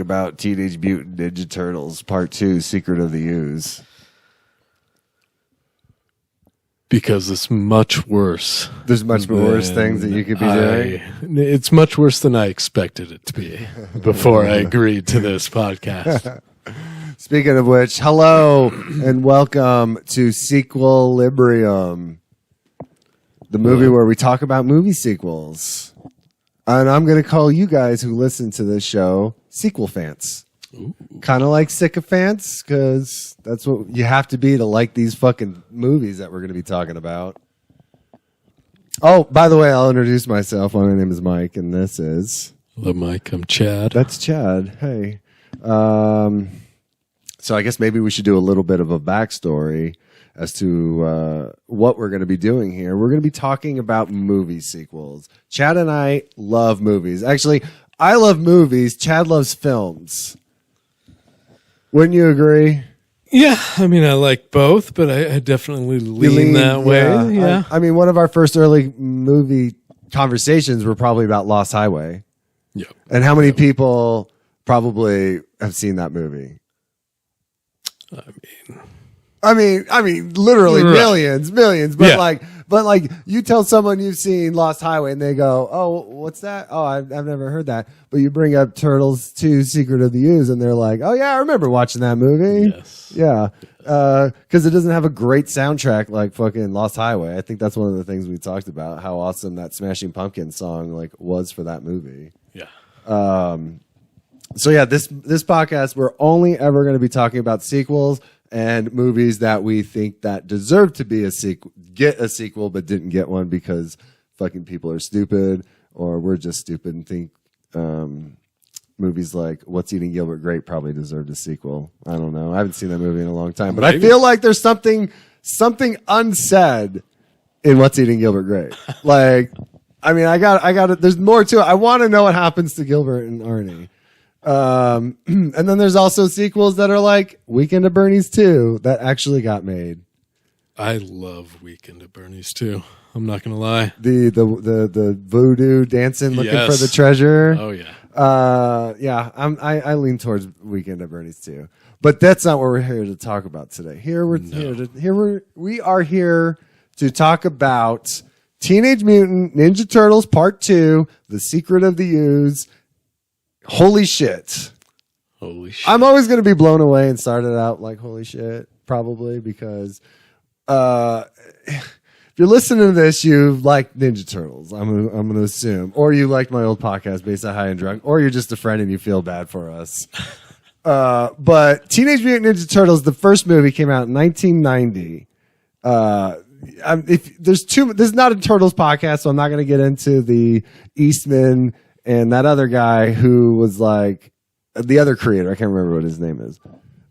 about Teenage Mutant Ninja Turtles Part 2, Secret of the OOZE. Because it's much worse. There's much worse things that you could be doing. It's much worse than I expected it to be before I agreed to this podcast. Speaking of which, hello and welcome to Sequilibrium, the movie where we talk about movie sequels. And I'm going to call you guys who listen to this show sequel fans. Kind of like sycophants, because that's what you have to be to like these fucking movies that we're going to be talking about. Oh, by the way, I'll introduce myself. My name is Mike, and this is... Hello, Mike. I'm Chad. That's Chad. Hey. So I guess maybe we should do a little bit of a backstory as to what we're going to be doing here. We're going to be talking about movie sequels. Chad and I love movies. Actually, I love movies. Chad loves films. Wouldn't you agree? Yeah, I mean, I like both, but I definitely lean that way. Yeah. I mean, one of our first early movie conversations were probably about Lost Highway. Yeah. And how many people probably have seen that movie? I mean, literally millions. But like, you tell someone you've seen Lost Highway and they go, "Oh, what's that? Oh, I've never heard that." But you bring up Turtles 2: Secret of the OOZE and they're like, "Oh yeah, I remember watching that movie." Yes. Yeah. Because it doesn't have a great soundtrack like fucking Lost Highway. I think that's one of the things we talked about, how awesome that Smashing Pumpkins song like was for that movie. Yeah. So yeah, this podcast, we're only ever going to be talking about sequels and movies that we think that deserve to be get a sequel, but didn't get one because fucking people are stupid, or we're just stupid and think movies like What's Eating Gilbert Grape probably deserved a sequel. I don't know. I haven't seen that movie in a long time, but I feel like there's something unsaid in What's Eating Gilbert Grape. Like, I mean, I got it. There's more to it. I want to know what happens to Gilbert and Arnie. And then there's also sequels that are like Weekend at Bernie's 2 that actually got made. I love Weekend at Bernie's 2. I'm not gonna lie. The voodoo dancing looking for the treasure. Oh yeah. I lean towards Weekend at Bernie's 2. But that's not what we're here to talk about today. We are here to talk about Teenage Mutant Ninja Turtles Part 2, The Secret of the OOZE. Holy shit. I'm always going to be blown away and start it out like holy shit, probably, because if you're listening to this, you like Ninja Turtles, I'm going to assume. Or you liked my old podcast, Based on High and Drunk. Or you're just a friend and you feel bad for us. But Teenage Mutant Ninja Turtles, the first movie, came out in 1990. This is not a Turtles podcast, so I'm not going to get into the Eastman and that other guy who was like the other creator. I can't remember what his name is.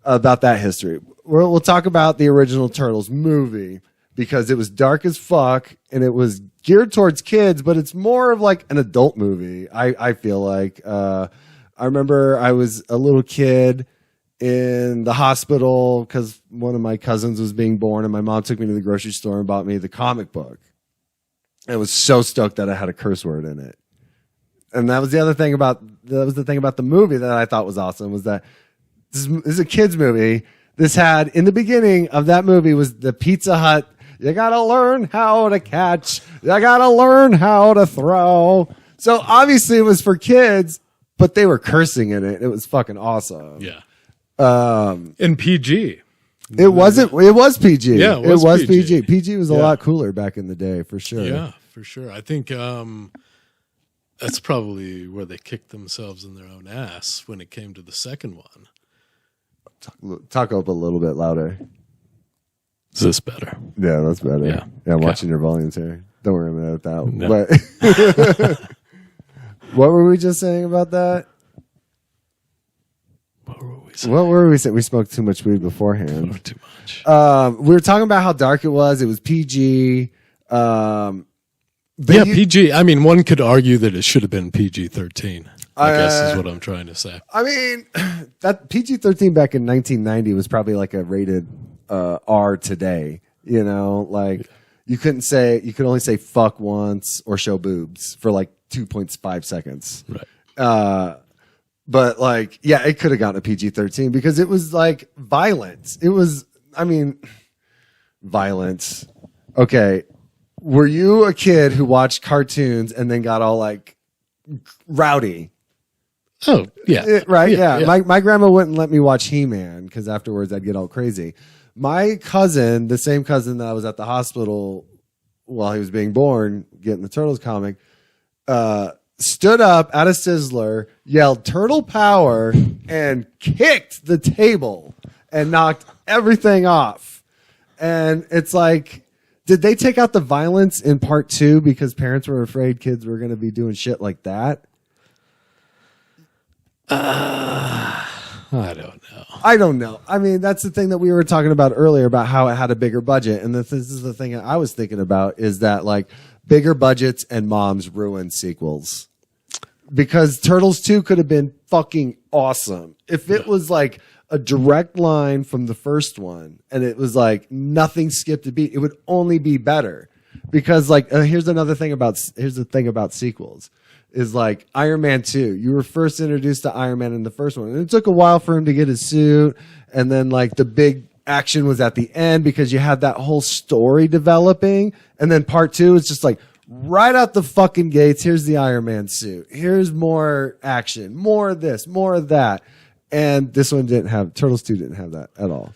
About that history. We'll talk about the original Turtles movie because it was dark as fuck and it was geared towards kids, but it's more of like an adult movie. I feel like, I remember I was a little kid in the hospital because one of my cousins was being born and my mom took me to the grocery store and bought me the comic book. I was so stoked that I had a curse word in it. And that was the thing about the movie that I thought was awesome, was that this is a kid's movie. This had, in the beginning of that movie, was the Pizza Hut. You gotta learn how to catch. You gotta learn how to throw. So obviously it was for kids, but they were cursing in it. It was fucking awesome. Yeah. And PG. It was PG. Yeah, it was PG. PG was a lot cooler back in the day, for sure. Yeah, for sure. I think that's probably where they kicked themselves in their own ass when it came to the second one. Talk up a little bit louder. Is this better? Yeah, that's better. Yeah, I'm watching your volumes here. Don't worry about that. No. But what were we just saying about that? What were we saying? We smoked too much weed beforehand. Oh, too much. We were talking about how dark it was. It was PG. PG. I mean, one could argue that it should have been PG-13. I guess is what I'm trying to say. I mean, that PG-13 back in 1990 was probably like a rated R today. You know, like you could only say fuck once or show boobs for like 2.5 seconds. Right. But like, yeah, it could have gotten a PG-13 because it was like violence. It was, I mean, violence. Okay. Were you a kid who watched cartoons and then got all like rowdy? Oh, yeah. Right? Yeah. My grandma wouldn't let me watch He-Man because afterwards I'd get all crazy. My cousin, the same cousin that I was at the hospital while he was being born, getting the Turtles comic, stood up at a Sizzler, yelled "Turtle Power," and kicked the table and knocked everything off. And it's like, did they take out the violence in part 2 because parents were afraid kids were going to be doing shit like that? I don't know. I mean, that's the thing that we were talking about earlier about how it had a bigger budget. And this is the thing I was thinking about is that like bigger budgets and moms ruin sequels. Because Turtles 2 could have been fucking awesome. If it was like a direct line from the first one and it was like nothing skipped a beat, it would only be better. Because like, here's the thing about sequels is like Iron Man 2. You were first introduced to Iron Man in the first one. And it took a while for him to get his suit. And then like the big action was at the end because you had that whole story developing. And then part 2 is just like, right out the fucking gates, here's the Iron Man suit. Here's more action, more of this, more of that. And this one Turtles 2 didn't have that at all.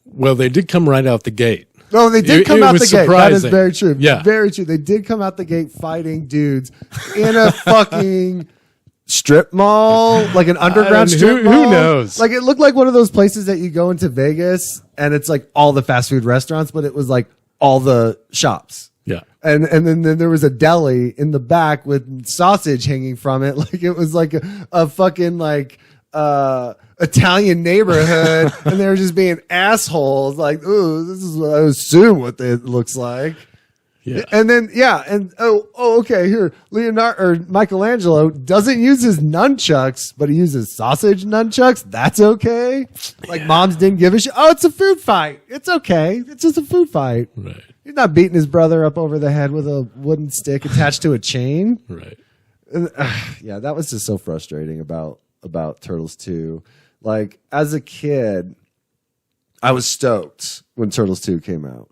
Well, they did come right out the gate. No, they did come out the gate. That is very true. Yeah. Very true. They did come out the gate fighting dudes in a fucking strip mall, like an underground strip mall. Who knows? Like it looked like one of those places that you go into Vegas and it's like all the fast food restaurants, but it was like all the shops. Yeah. And then there was a deli in the back with sausage hanging from it. Like it was like a fucking like Italian neighborhood and they were just being assholes. Like, ooh, this is what I assume what it looks like. Yeah. And then okay, here Leonardo or Michelangelo doesn't use his nunchucks, but he uses sausage nunchucks. That's okay. Like moms didn't give a shit. Oh, it's a food fight. It's okay. It's just a food fight. Right. He's not beating his brother up over the head with a wooden stick attached to a chain. Right. And, yeah, that was just so frustrating about Turtles 2. Like as a kid, I was stoked when Turtles 2 came out.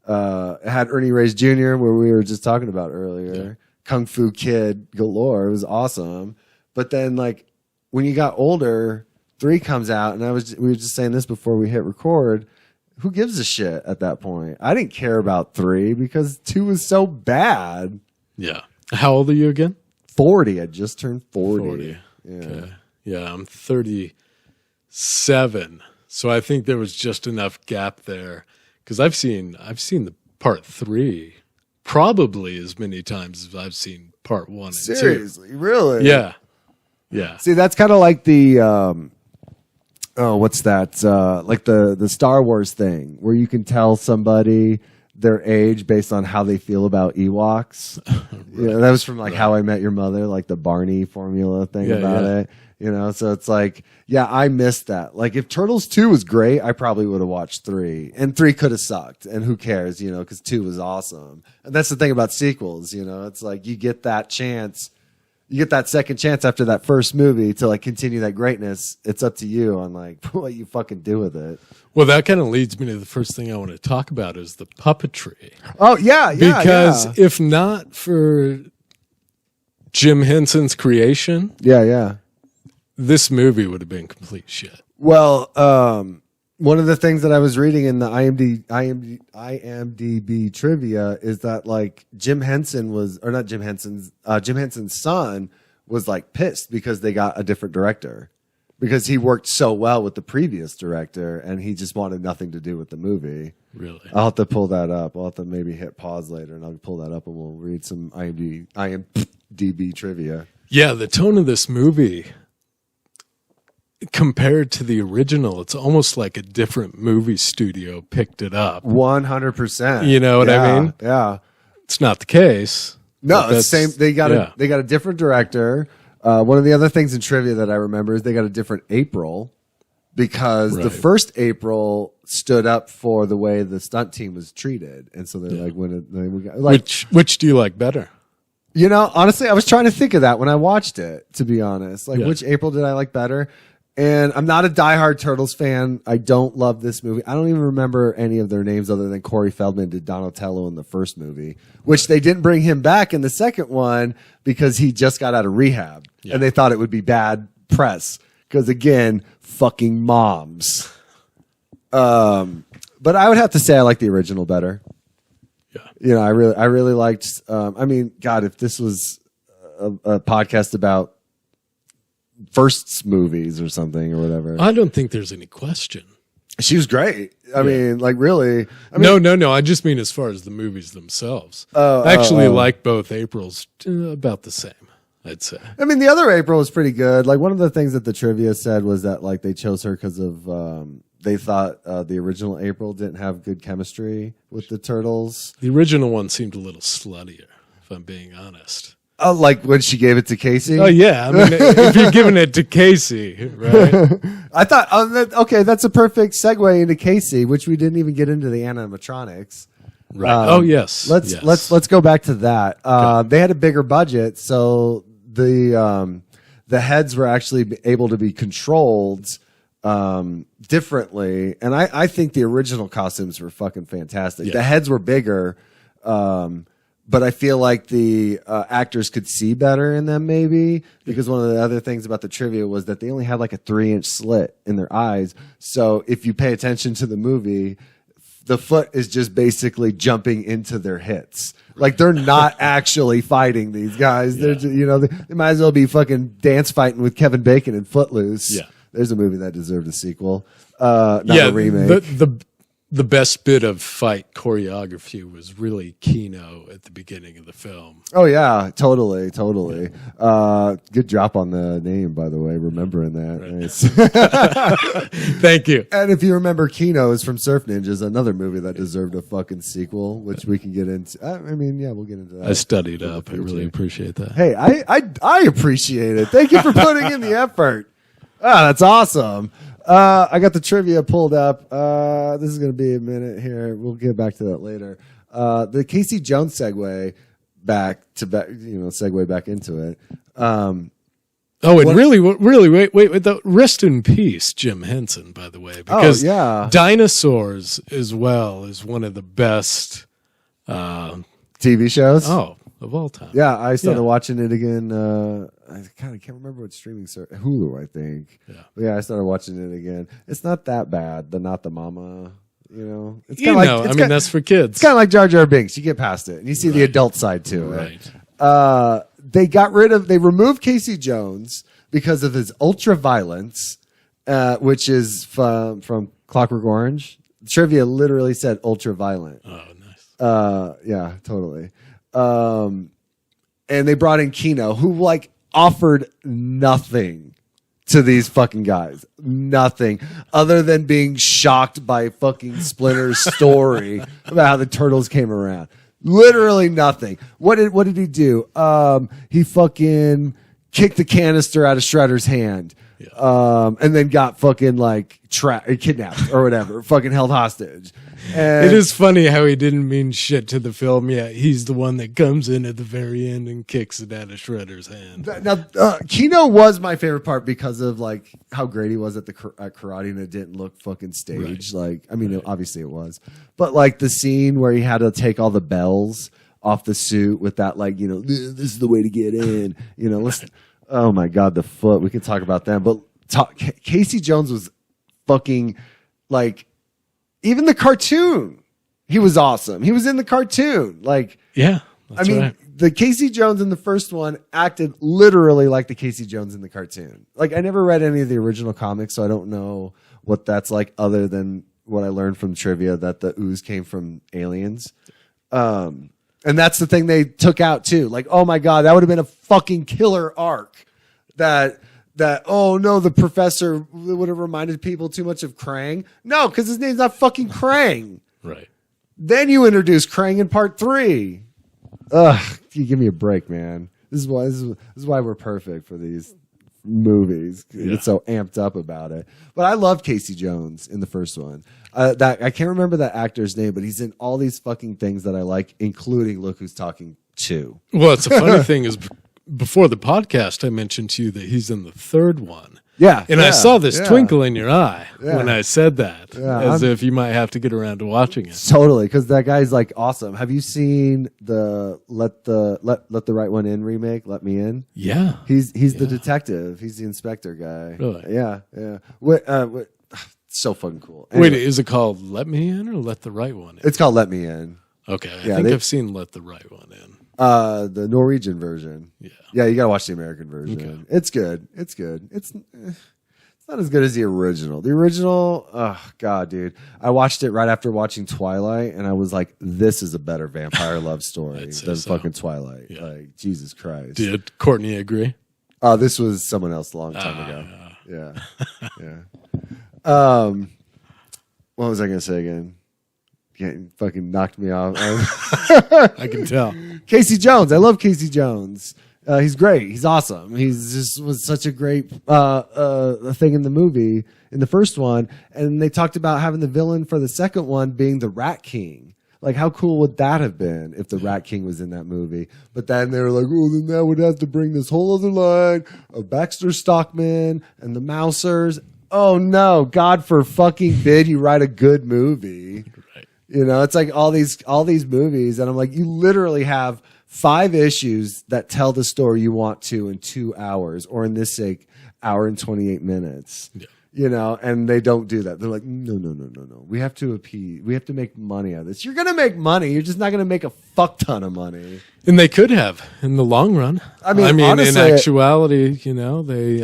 It had Ernie Reyes Jr., where we were just talking about earlier. Yeah. Kung Fu Kid galore. It was awesome. But then, like, when you got older, 3 comes out, and we were just saying this before we hit record. Who gives a shit at that point? I didn't care about 3 because 2 was so bad. Yeah. How old are you again? 40. I just turned 40. 40. Yeah. Okay. Yeah, I'm 37. So I think there was just enough gap there. Because I've seen the part 3 probably as many times as I've seen part 1 and 2. Seriously, really? Yeah, yeah. See, that's kind of like the what's that? Like the Star Wars thing, where you can tell somebody their age based on how they feel about Ewoks. Right. Yeah, that was from like How I Met Your Mother, like the Barney formula thing about it. You know, so it's like, yeah, I missed that. Like, if Turtles 2 was great, I probably would have watched 3. And 3 could have sucked. And who cares, you know, because 2 was awesome. And that's the thing about sequels, you know. It's like you get that chance. You get that second chance after that first movie to, like, continue that greatness. It's up to you on, like, what you fucking do with it. Well, that kind of leads me to the first thing I want to talk about is the puppetry. Oh, yeah. Because if not for Jim Henson's creation. Yeah. This movie would have been complete shit. Well, one of the things that I was reading in the IMDb trivia is that like Jim Henson's son was like pissed because they got a different director because he worked so well with the previous director and he just wanted nothing to do with the movie. Really? I'll have to pull that up. I'll have to maybe hit pause later and I'll pull that up and we'll read some IMDb trivia. Yeah, the tone of this movie compared to the original, it's almost like a different movie studio picked it up. 100%. You know what I mean? Yeah. It's not the case. No, it's the same. They got a different director. One of the other things in trivia that I remember is they got a different April because the first April stood up for the way the stunt team was treated, and so they're like, which do you like better? You know, honestly, I was trying to think of that when I watched it, to be honest. Like, Yeah. which April did I like better? And I'm not a diehard Turtles fan. I don't love this movie. I don't even remember any of their names other than Corey Feldman did Donatello in the first movie, which they didn't bring him back in the second one because he just got out of rehab. Yeah. And they thought it would be bad press because, again, fucking moms. But I would have to say I like the original better. Yeah. You know, I really liked. I mean, God, if this was a podcast about firsts movies or something or whatever, I don't think there's any question. she was great. I mean, like really. I mean, No. I just mean as far as the movies themselves. I actually like both Aprils about the same, I'd say. I mean, the other April was pretty good. Like one of the things that the trivia said was that like they chose her because of they thought the original April didn't have good chemistry with the Turtles. The original one seemed a little sluttier, if I'm being honest. Oh, like when she gave it to Casey. Oh, yeah. I mean, if you're giving it to Casey, right? I thought, okay, that's a perfect segue into Casey, which we didn't even get into the animatronics. Right. Yes. Let's go back to that. They had a bigger budget, so the heads were actually able to be controlled differently, and I think the original costumes were fucking fantastic. Yeah. The heads were bigger, but I feel like the actors could see better in them, maybe because one of the other things about the trivia was that they only had like a 3-inch slit in their eyes. So if you pay attention to the movie, the foot is just basically jumping into their hits. Like they're not actually fighting these guys. They're just, you know, they might as well be fucking dance fighting with Kevin Bacon in Footloose. Yeah. There's a movie that deserved a sequel, not a remake. The best bit of fight choreography was really Kino at the beginning of the film. Oh yeah, totally. Good drop on the name, by the way. Remembering that. Right. Nice. Thank you. And if you remember, Kino is from Surf Ninjas, another movie that deserved a fucking sequel, which we can get into. I mean, yeah, we'll get into that. I studied up. I really appreciate that. Hey, I appreciate it. Thank you for putting in the effort. Ah, that's awesome. I got the trivia pulled up. This is going to be a minute here. We'll get back to that later. The Casey Jones segue segue back into it. Really, wait. Rest in peace, Jim Henson, by the way, because Dinosaurs as well is one of the best TV shows. Of all time. Yeah, I started watching it again. I kind of can't remember what streaming service. Hulu, I think. Yeah. But yeah, I started watching it again. It's not that bad. Not the mama. You know, it's that's for kids. It's kind of like Jar Jar Binks. You get past it, and you see the adult side to it. Right. They removed Casey Jones because of his ultra violence, which is from Clockwork Orange. Trivia literally said ultra violent. Oh, nice. Yeah, totally. And they brought in Kino, who like offered nothing to these fucking guys. Nothing other than being shocked by fucking Splinter's story about how the Turtles came around. Literally nothing. What did he do? He fucking kicked the canister out of Shredder's hand. Yeah. And then got fucking like kidnapped or whatever, fucking held hostage. And it is funny how he didn't mean shit to the film. Yeah, he's the one that comes in at the very end and kicks it out of Shredder's hand. Now, Kino was my favorite part because of like how great he was at karate, and it didn't look fucking staged. Right. Like, I mean, obviously it was, but like the scene where he had to take all the bells off the suit with that, like, you know, this is the way to get in. You know, listen. Oh my God, the foot. We can talk about that, but Casey Jones was fucking like. Even the cartoon, he was awesome. He was in the cartoon. Like, yeah, the Casey Jones in the first one acted literally like the Casey Jones in the cartoon. Like, I never read any of the original comics, so I don't know what that's like other than what I learned from trivia that the ooze came from aliens. And that's the thing they took out too. Like, oh my God, that would have been a fucking killer arc oh no, the professor would have reminded people too much of Krang. No, because his name's not fucking Krang. Right. Then you introduce Krang in part 3. Ugh, you give me a break, man. This is why we're perfect for these movies. Yeah. It's so amped up about it. But I love Casey Jones in the first one. I can't remember that actor's name, but he's in all these fucking things that I like, including Look Who's Talking 2. Well, it's a funny thing is before the podcast, I mentioned to you that he's in the third one. Yeah. And I saw this twinkle in your eye Yeah. when I said that, Yeah, as if you might have to get around to watching it. Totally, because that guy's like awesome. Have you seen the Let the Right One In remake? Let Me In. Yeah. He's the detective. He's the inspector guy. Really? Yeah. So fucking cool. Wait, Anyway, is it called Let Me In or Let the Right One In? it's called Let Me In. Okay, I Yeah, think I've seen Let the Right One In. The Norwegian version. Yeah. You gotta watch the American version. Okay. It's good. It's not as good as the original. The original, oh god, dude. I watched it right after watching Twilight, and I was like, "This is a better vampire love story I'd say than so. fucking Twilight." Yeah. Like Jesus Christ. Did Courtney agree? This was someone else a long time ago. Yeah. What was I gonna say again? Yeah, fucking knocked me off. I can tell. Casey Jones. I love Casey Jones. He's great. He's awesome. He's just was such a great thing in the movie in the first one. And they talked about having the villain for the second one being the Rat King. Like, how cool would that have been if the Rat King was in that movie? But then they were like, oh, then that would have to bring this whole other line of Baxter Stockman and the Mousers. Oh no, God for fucking bid you write a good movie. Right. You know, it's like all these movies, and I'm like, you literally have 5 issues that tell the story you want to in 2 hours, or in this sake, hour and 28 minutes. Yeah. You know, and they don't do that. They're like, no. We have to appease. We have to make money out of this. You're gonna make money. You're just not gonna make a fuck ton of money. And they could have in the long run. I mean, honestly, in actuality, you know, they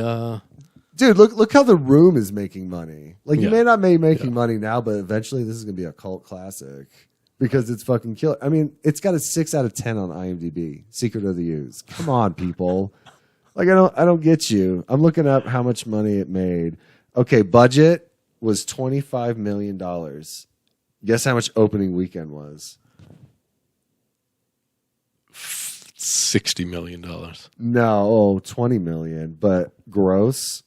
dude, look how The Room is making money. Like, you Yeah. may not be making money now, but eventually this is gonna be a cult classic because it's fucking killer. I mean, it's got a 6 out of 10 on IMDb. Secret of the OOZE. Come on, people. Like, I don't get you. I'm looking up how much money it made. Okay, budget was $25 million. Guess how much opening weekend was? $60 million. No, 20 million, but gross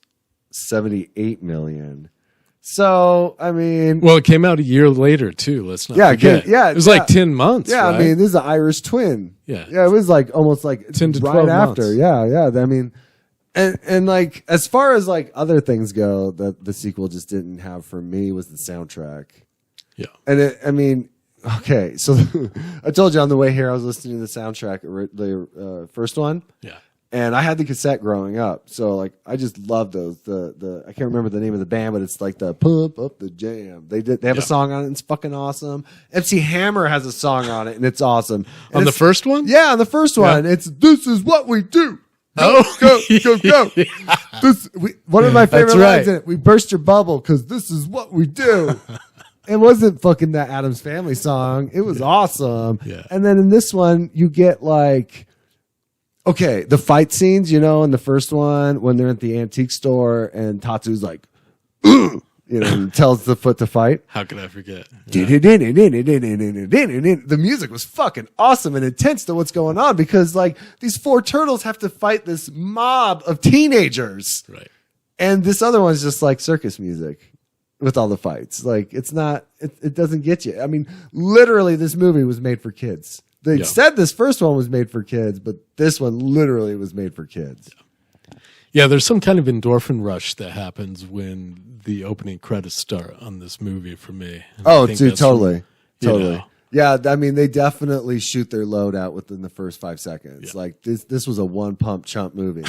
78 million. So, I mean, Well, it came out a year later too. Let's not forget. It was like 10 months. yeah, right? I mean, this is an Irish twin. Yeah. It was like almost like 10 to right 12 after. months. Yeah. I mean, and like as far as like other things go, that the sequel just didn't have for me was the soundtrack. Yeah. And I mean, okay, so I told you on the way here I was listening to the soundtrack, the first one. Yeah. And I had the cassette growing up, so like I just love those. The I can't remember the name of the band, but it's like the Pump Up the Jam. They have a song on it, and it's fucking awesome. MC Hammer has a song on it, and it's awesome. And On the it's- first one? yeah, on the first one, it's "This is what we do." Oh, Go. One of my favorite That's right. lines in it. We burst your bubble because this is what we do. It wasn't fucking that Addams Family song. It was awesome. Yeah. And then in this one, you get like, okay, the fight scenes, you know, in the first one when they're at the antique store and Tatsu's like, you know, and tells the foot to fight. How could I forget? The music was fucking awesome and intense to what's going on because like these 4 turtles have to fight this mob of teenagers. Right. And this other one's just like circus music with all the fights. Like it doesn't get you. I mean, literally this movie was made for kids. They said this first one was made for kids, but this one literally was made for kids. Yeah, there's some kind of endorphin rush that happens when the opening credits start on this movie for me. And I Oh, think dude, that's totally. you Totally. know. Yeah, I mean, they definitely shoot their load out within the first 5 seconds. Yeah. Like this was a one pump chump movie.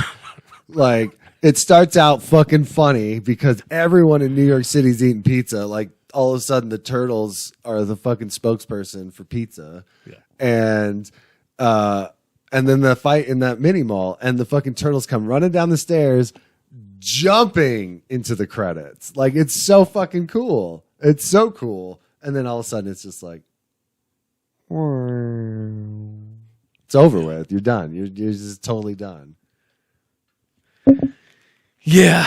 Like it starts out fucking funny because everyone in New York City's eating pizza. Like all of a sudden, the turtles are the fucking spokesperson for pizza. Yeah. And then the fight in that mini mall, and the fucking turtles come running down the stairs, jumping into the credits. Like it's so fucking cool. It's so cool. And then all of a sudden, it's just like, it's over with. You're done. You're just totally done. Yeah.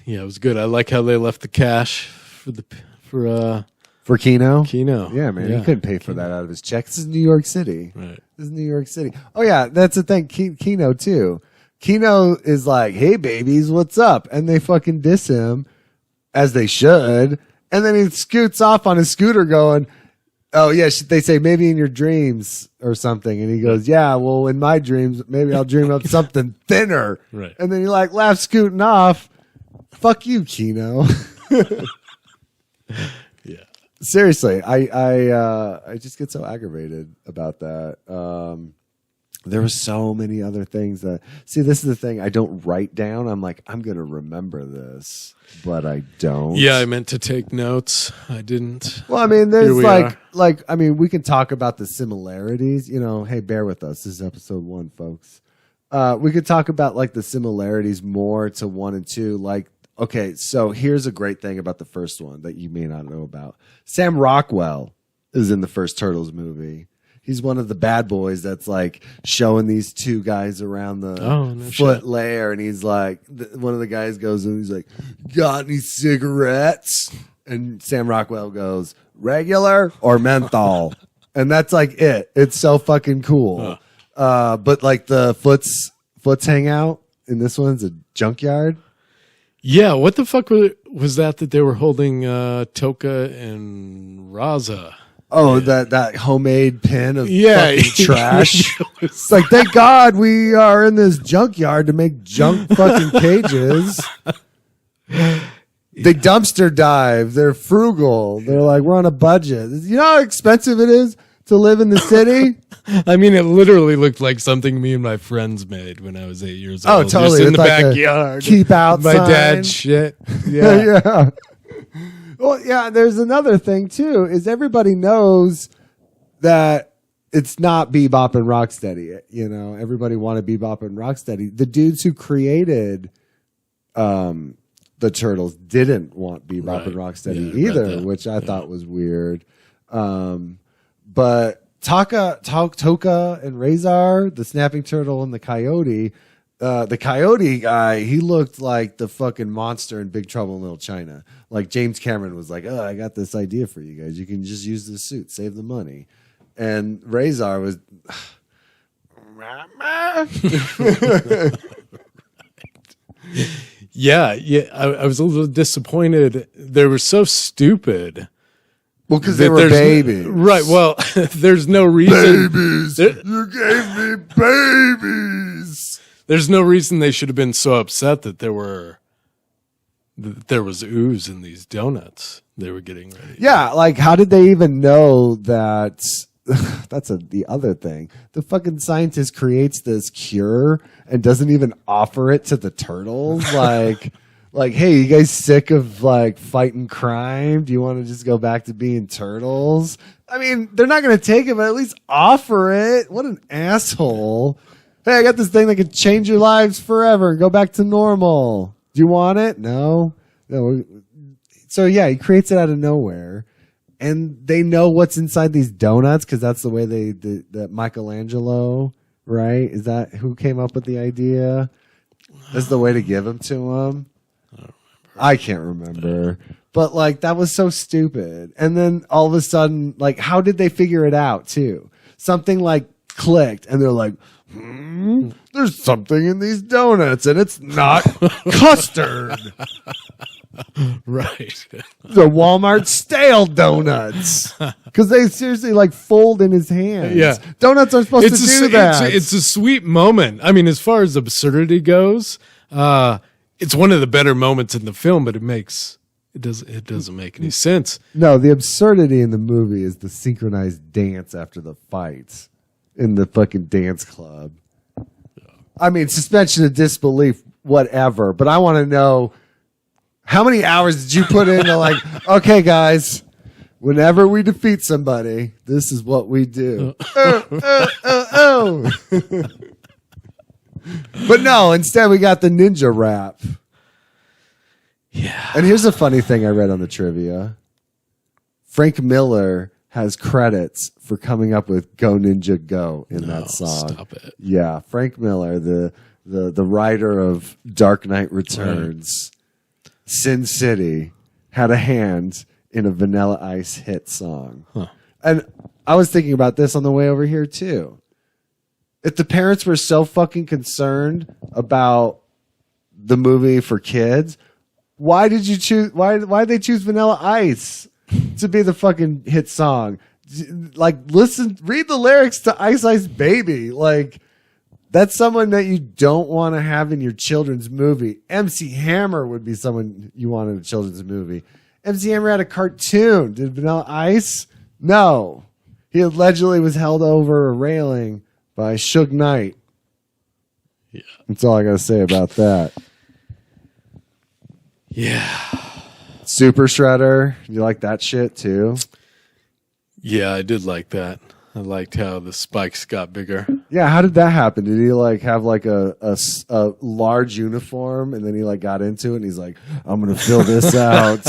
Yeah, it was good. I like how they left the cash for Kino. Kino. Yeah, man, he couldn't pay for that out of his check. This is New York City. Right. This is New York City. Oh yeah, that's the thing. Kino too. Kino is like, "Hey babies, what's up?" And they fucking diss him, as they should. And then he scoots off on his scooter, going, Oh yeah, they say maybe in your dreams or something, and he goes, "Yeah, well, in my dreams, maybe I'll dream of something thinner." Right. And then he like laughs, scooting off. Fuck you, Kino. Yeah. Seriously, I just get so aggravated about that. There were so many other things that. See, this is the thing. I don't write down. I'm like, I'm gonna remember this, but I don't. Yeah, I meant to take notes. I didn't. Well, I mean, Here there's we I mean, we can talk about the similarities. You know, hey, bear with us. This is episode 1, folks. We could talk about like the similarities more to 1 and 2. Like, okay, so here's a great thing about the first one that you may not know about. Sam Rockwell is in the first Turtles movie. He's one of the bad boys that's like showing these 2 guys around the foot layer, and he's like, one of the guys goes and he's like, "Got any cigarettes?" And Sam Rockwell goes, "Regular or menthol?" And that's like it. It's so fucking cool. But like the foots hang out in this one's a junkyard. Yeah, what the fuck was that they were holding Toka and Raza? Oh, that homemade pin of Yeah. fucking trash. It's like, thank God we are in this junkyard to make junk fucking cages. They dumpster dive. They're frugal. They're like, we're on a budget. You know how expensive it is to live in the city? I mean, it literally looked like something me and my friends made when I was 8 years old. Oh, totally. Just in It's the like a backyard. keep out My sign. dad's shit. Yeah. Yeah. Well, yeah, there's another thing too, is everybody knows that it's not Bebop and Rocksteady. You know, everybody wanted Bebop and Rocksteady. The dudes who created the Turtles didn't want Bebop and Rocksteady either, which I thought was weird. But Toka and Razor, the snapping turtle and the coyote guy, he looked like the fucking monster in Big Trouble in Little China. Like James Cameron was like, "Oh, I got this idea for you guys. You can just use the suit, save the money." And Razor was Yeah. I was a little disappointed. They were so stupid. well, because they were babies, Right. Well, there's no reason. Babies, you gave me babies. There's no reason they should have been so upset that there was ooze in these donuts they were getting ready. Yeah, like how did they even know that? That's the other thing. The fucking scientist creates this cure and doesn't even offer it to the turtles. Like, hey, you guys sick of like fighting crime? Do you want to just go back to being turtles? I mean, they're not going to take it, but at least offer it. What an asshole. Hey, I got this thing that can change your lives forever and go back to normal. Do you want it? No. So yeah, he creates it out of nowhere. And they know what's inside these donuts because that's the way that Michelangelo, right? Is that who came up with the idea? That's the way to give them to him. I can't remember. But like that was so stupid. And then all of a sudden, like, how did they figure it out too? Something like clicked, and they're like, there's something in these donuts, and it's not custard. Right. The Walmart stale donuts, because they seriously like fold in his hands. Yeah, donuts are supposed to do that. It's a sweet moment. I mean, as far as absurdity goes, it's one of the better moments in the film, but it doesn't make any sense. No, the absurdity in the movie is the synchronized dance after the fights in the fucking dance club. I mean, suspension of disbelief, whatever. But I want to know, how many hours did you put into like, okay, guys, whenever we defeat somebody, this is what we do. Oh. But no, instead we got the ninja rap. Yeah. And here's a funny thing I read on the trivia. Frank Miller has credits for coming up with Go Ninja Go in that song. Stop it. Yeah, Frank Miller, the writer of Dark Knight Returns, Sin City, had a hand in a Vanilla Ice hit song. Huh. And I was thinking about this on the way over here too. If the parents were so fucking concerned about the movie for kids, why did you choose? Why did they choose Vanilla Ice to be the fucking hit song? like read the lyrics to Ice Ice Baby. Like, that's someone that you don't want to have in your children's movie. MC Hammer would be someone you want in a children's movie. MC Hammer had a cartoon. Did Vanilla Ice? No. He allegedly was held over a railing by Suge Knight. Yeah. That's all I got to say about that. Yeah. Super Shredder. You like that shit too? Yeah, I did like that. I liked how the spikes got bigger. Yeah, how did that happen? Did he like have like a large uniform and then he like got into it and he's like, I'm gonna fill this out.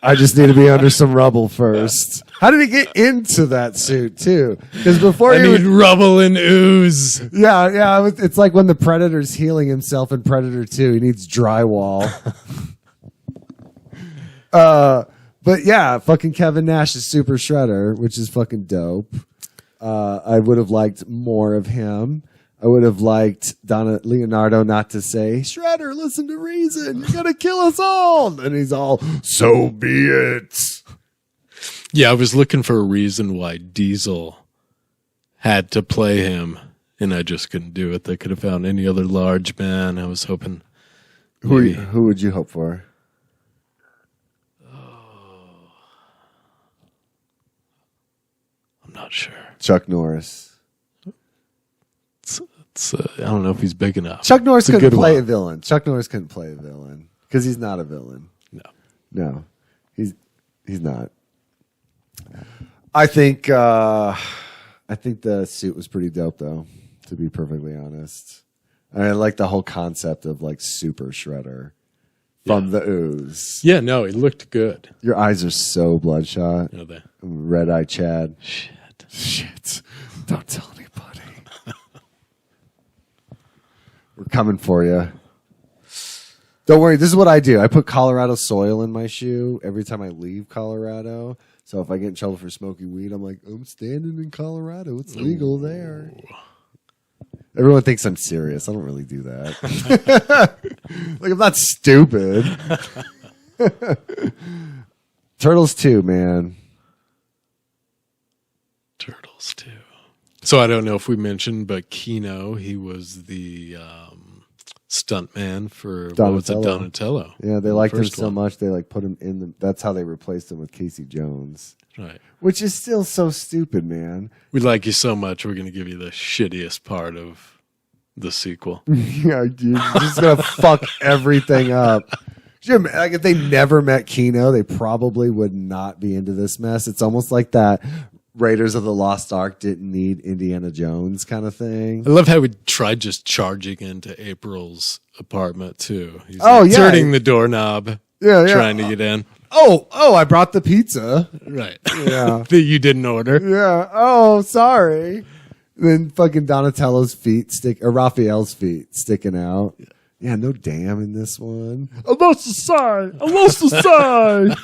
I just need to be under some rubble first. How did he get into that suit too? Because before I need rubble and ooze. Yeah, it's like when the Predator's healing himself in Predator 2. He needs drywall. But yeah, fucking Kevin Nash is Super Shredder, which is fucking dope. I would have liked more of him. I would have liked Leonardo not to say, Shredder, listen to reason. You're going to kill us all. And he's all, so be it. Yeah, I was looking for a reason why Diesel had to play him, and I just couldn't do it. They could have found any other large man. I was hoping. Who would you hope for? I'm not sure. Chuck Norris. I don't know if he's big enough. Chuck Norris couldn't play a villain. Chuck Norris couldn't play a villain because he's not a villain. No, he's not. I think the suit was pretty dope, though. To be perfectly honest, I like the whole concept of like Super Shredder from the Ooze. Yeah, no, he looked good. Your eyes are so bloodshot. No, they. Red Eye Chad. Shit. Don't tell anybody. We're coming for you. Don't worry. This is what I do. I put Colorado soil in my shoe every time I leave Colorado. So if I get in trouble for smoking weed, I'm like, I'm standing in Colorado. It's legal there. Everyone thinks I'm serious. I don't really do that. Like, I'm not stupid. Turtles 2, man. Turtles 2. So I don't know if we mentioned, but Kino, he was the stuntman for Donatello. Yeah, they liked him so much they like put him in the. That's how they replaced him with Casey Jones. Right. Which is still so stupid, man. We like you so much, we're going to give you the shittiest part of the sequel. Yeah, you're just gonna fuck everything up. Like, if they never met Kino, they probably would not be into this mess. It's almost like that Raiders of the Lost Ark didn't need Indiana Jones kind of thing. I love how we tried just charging into April's apartment too. He's turning the doorknob, trying to get in. Oh, I brought the pizza. Right. Yeah. That you didn't order. Yeah. Oh, sorry. Then fucking Donatello's feet Raphael's feet sticking out. Yeah, no damn in this one. I lost the sign.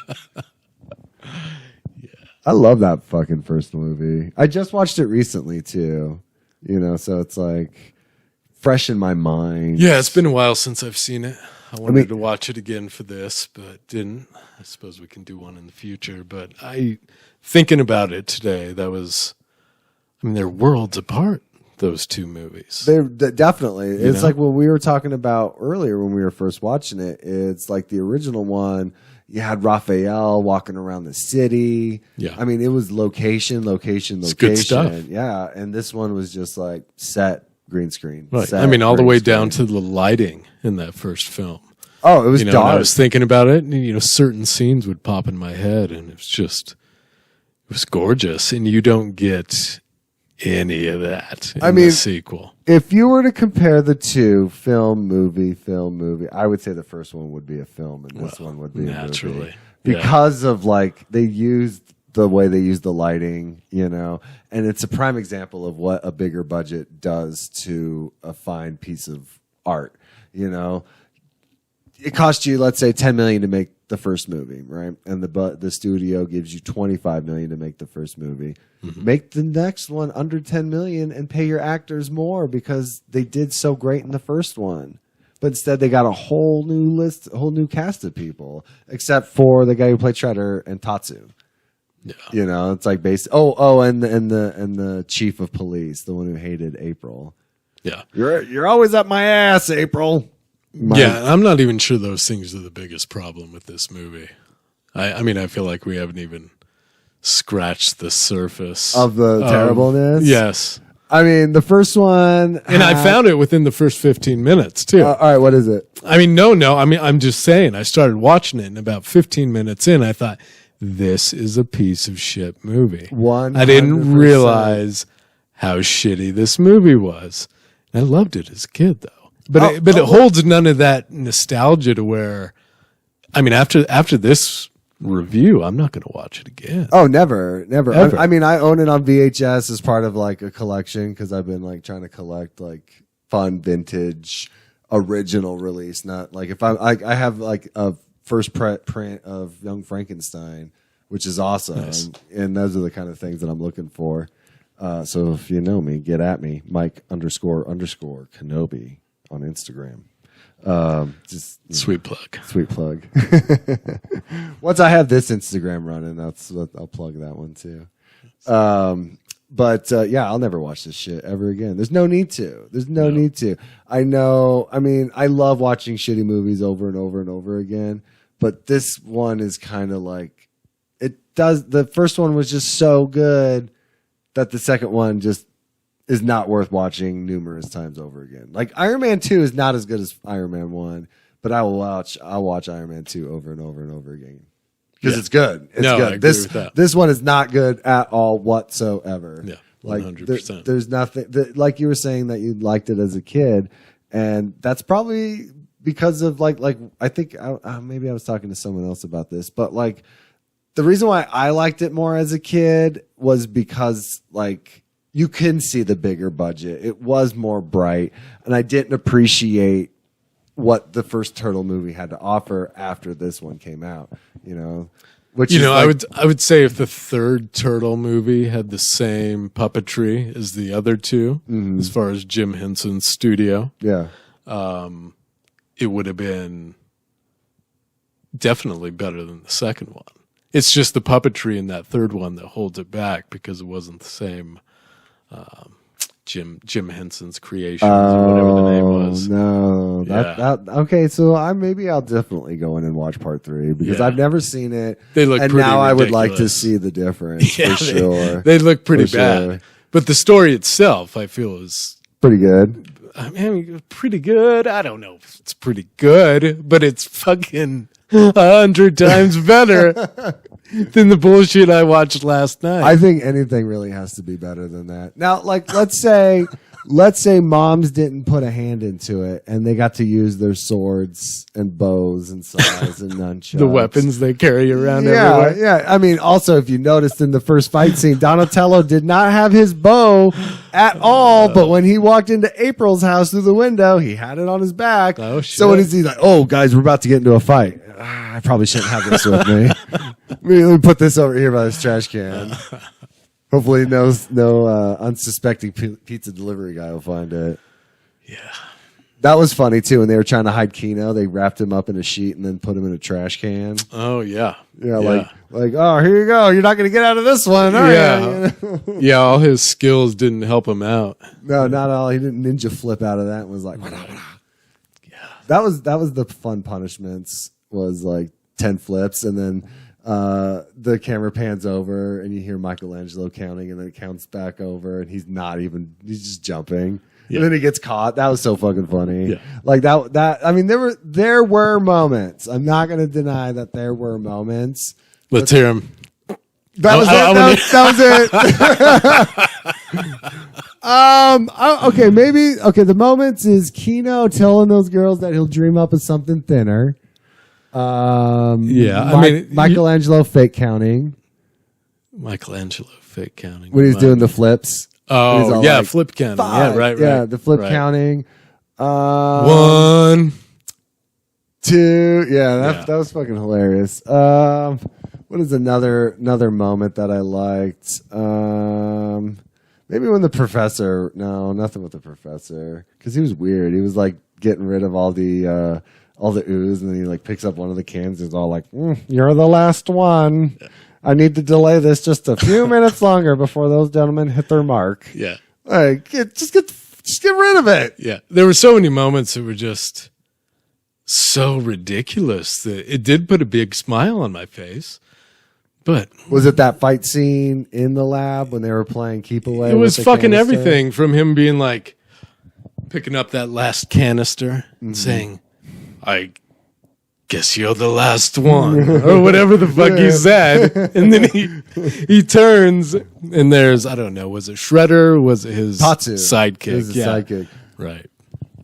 I love that fucking first movie. I just watched it recently too. So it's like fresh in my mind. Yeah, it's been a while since I've seen it. I wanted to watch it again for this, but didn't. I suppose we can do one in the future. But thinking about it today, they're worlds apart, those two movies. They're definitely. It's like what we were talking about earlier when we were first watching it. It's like the original one. You had Raphael walking around the city. Yeah. It was location. It's good stuff. Yeah. And this one was just like set green screen. Right. All the way down to the lighting in that first film. Oh, it was dark. I was thinking about it, and certain scenes would pop in my head, and it was gorgeous. And you don't get any of that in the sequel. If you were to compare the two, film, movie, I would say the first one would be a film and this one would be a movie. Because of they used the way they used the lighting, and it's a prime example of what a bigger budget does to a fine piece of art. It cost you, let's say, $10 million to make the first movie, right? And the studio gives you $25 million to make the first movie. Mm-hmm. Make the next one under $10 million and pay your actors more because they did so great in the first one. But instead, they got a whole new cast of people, except for the guy who played Shredder and Tatsu. Yeah. You know, it's like and the chief of police, the one who hated April. Yeah. You're always up my ass, April. Yeah, I'm not even sure those things are the biggest problem with this movie. I mean, I feel like we haven't even scratched the surface of the terribleness. Yes. I mean, the first one, and I found it within the first 15 minutes too. All right, what is it? I mean, no. I mean, I'm just saying. I started watching it, and about 15 minutes in, I thought, "This is a piece of shit movie." 100%. I didn't realize how shitty this movie was. I loved it as a kid, though. But it holds none of that nostalgia to where, I mean, after this review, I'm not going to watch it again. Oh, never. Ever. I mean, I own it on VHS as part of like a collection because I've been like trying to collect like fun vintage original release. Not like if I have like a first print of Young Frankenstein, which is awesome, Nice. and those are the kind of things that I'm looking for. So if you know me, get at me, Mike__ Kenobi on Instagram. Just Sweet plug. Sweet plug. Once I have this Instagram running, I'll plug that one too. But yeah, I'll never watch this shit ever again. There's no need to. There's no need to. I know. I mean, I love watching shitty movies over and over and over again. But this one is kind of like it does. The first one was just so good that the second one just is not worth watching numerous times over again. Like Iron Man 2 is not as good as Iron Man 1, but I'll watch Iron Man 2 over and over and over again. Because it's good. It's good. I agree with that. This one is not good at all whatsoever. Yeah, 100%. Like There's nothing like you were saying that you liked it as a kid, and that's probably because of like I think maybe I was talking to someone else about this, but like the reason why I liked it more as a kid was because like you can see the bigger budget. It was more bright, and I didn't appreciate what the first Turtle movie had to offer after this one came out. You know, which I would say if the third Turtle movie had the same puppetry as the other two, as far as Jim Henson's studio, it would have been definitely better than the second one. It's just the puppetry in that third one that holds it back because it wasn't the same Jim Henson's creations or whatever the name was. No, okay. So maybe I'll definitely go in and watch part 3 because I've never seen it. They look and pretty now ridiculous. I would like to see the difference for sure. They look pretty For bad, sure. but the story itself, I feel, is Pretty good. I mean, pretty good. I don't know if it's pretty good, but it's fucking 100 times better than the bullshit I watched last night. I think anything really has to be better than that. Now, like, let's say moms didn't put a hand into it and they got to use their swords and bows and saws and nunchucks. The weapons they carry around everywhere. Yeah. I mean, also, if you noticed in the first fight scene, Donatello did not have his bow at all, but when he walked into April's house through the window, he had it on his back. Oh, shit. So when he's like, oh, guys, we're about to get into a fight. I probably shouldn't have this with me. Let me put this over here by this trash can. Hopefully no unsuspecting pizza delivery guy will find it. Yeah. That was funny, too. When they were trying to hide Keno, they wrapped him up in a sheet and then put him in a trash can. Oh, yeah. Yeah, like, oh, here you go. You're not going to get out of this one, are you? Yeah, all his skills didn't help him out. No, not all. He didn't ninja flip out of that and was like, wada, wada. Yeah. That was the fun punishments, was like 10 flips, and then the camera pans over and you hear Michelangelo counting, and then it counts back over and he's just jumping. Yeah. And then he gets caught. That was so fucking funny. Yeah. Like that I mean, there were moments. I'm not going to deny that there were moments. Let's hear him. That was it. Okay, the moments is Keno telling those girls that he'll dream up of something thinner. Michelangelo fake counting. Michelangelo fake counting. When he's doing the flips. Oh, yeah, like, flip counting. 5. Yeah, right. Yeah, the flip counting. 1, 2. Yeah, that was fucking hilarious. What is another moment that I liked? Maybe when the professor. No, nothing with the professor, because he was weird. He was like getting rid of all the ooze, and then he like picks up one of the cans and is all like, "You're the last one," I need to delay this just a few minutes longer before those gentlemen hit their mark. Yeah. Like, just get rid of it. Yeah. There were so many moments that were just so ridiculous that it did put a big smile on my face. But was it that fight scene in the lab when they were playing Keep Away? it was with the fucking canister? everything, from him being like picking up that last canister and saying, I guess you're the last one, or whatever the fuck he said. And then he turns and there's, I don't know, was it Shredder? Was it his Tatsu. sidekick? His sidekick. Right.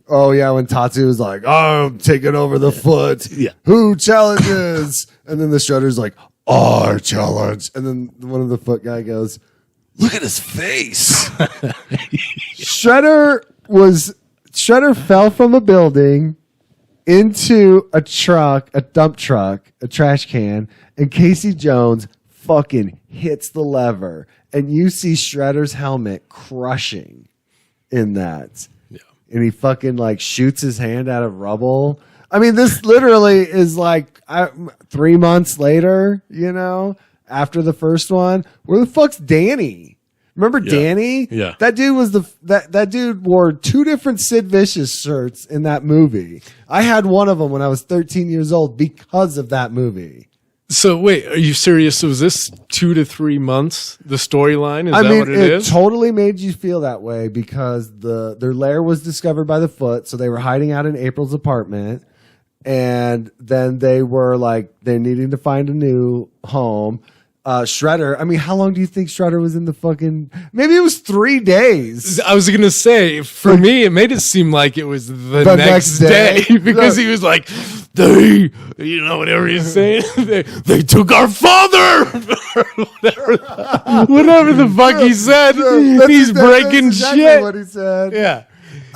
Oh yeah, when Tatsu was like, I'm taking over the foot. Yeah. Who challenges? And then the Shredder's like, I challenge. And then one of the foot guy goes, look at his face. Shredder fell from a building into a truck, a dump truck, a trash can, and Casey Jones fucking hits the lever. And you see Shredder's helmet crushing in that. Yeah. And he fucking like shoots his hand out of rubble. I mean, this literally is like 3 months later, you know, after the first one. Where the fuck's Danny? Remember Danny? Yeah. That dude was that dude wore 2 different Sid Vicious shirts in that movie. I had one of them when I was 13 years old because of that movie. So wait, are you serious? Was this 2 to 3 months? The storyline? Is that what it is? It totally made you feel that way because their lair was discovered by the foot, so they were hiding out in April's apartment, and then they were like they're needing to find a new home. Shredder, I mean, how long do you think Shredder was in the fucking... Maybe it was 3 days. I was going to say, for me, it made it seem like it was the next day because he was like, whatever he's saying, they took our father! whatever the fuck he said, he's breaking that's exactly shit. what he said. Yeah.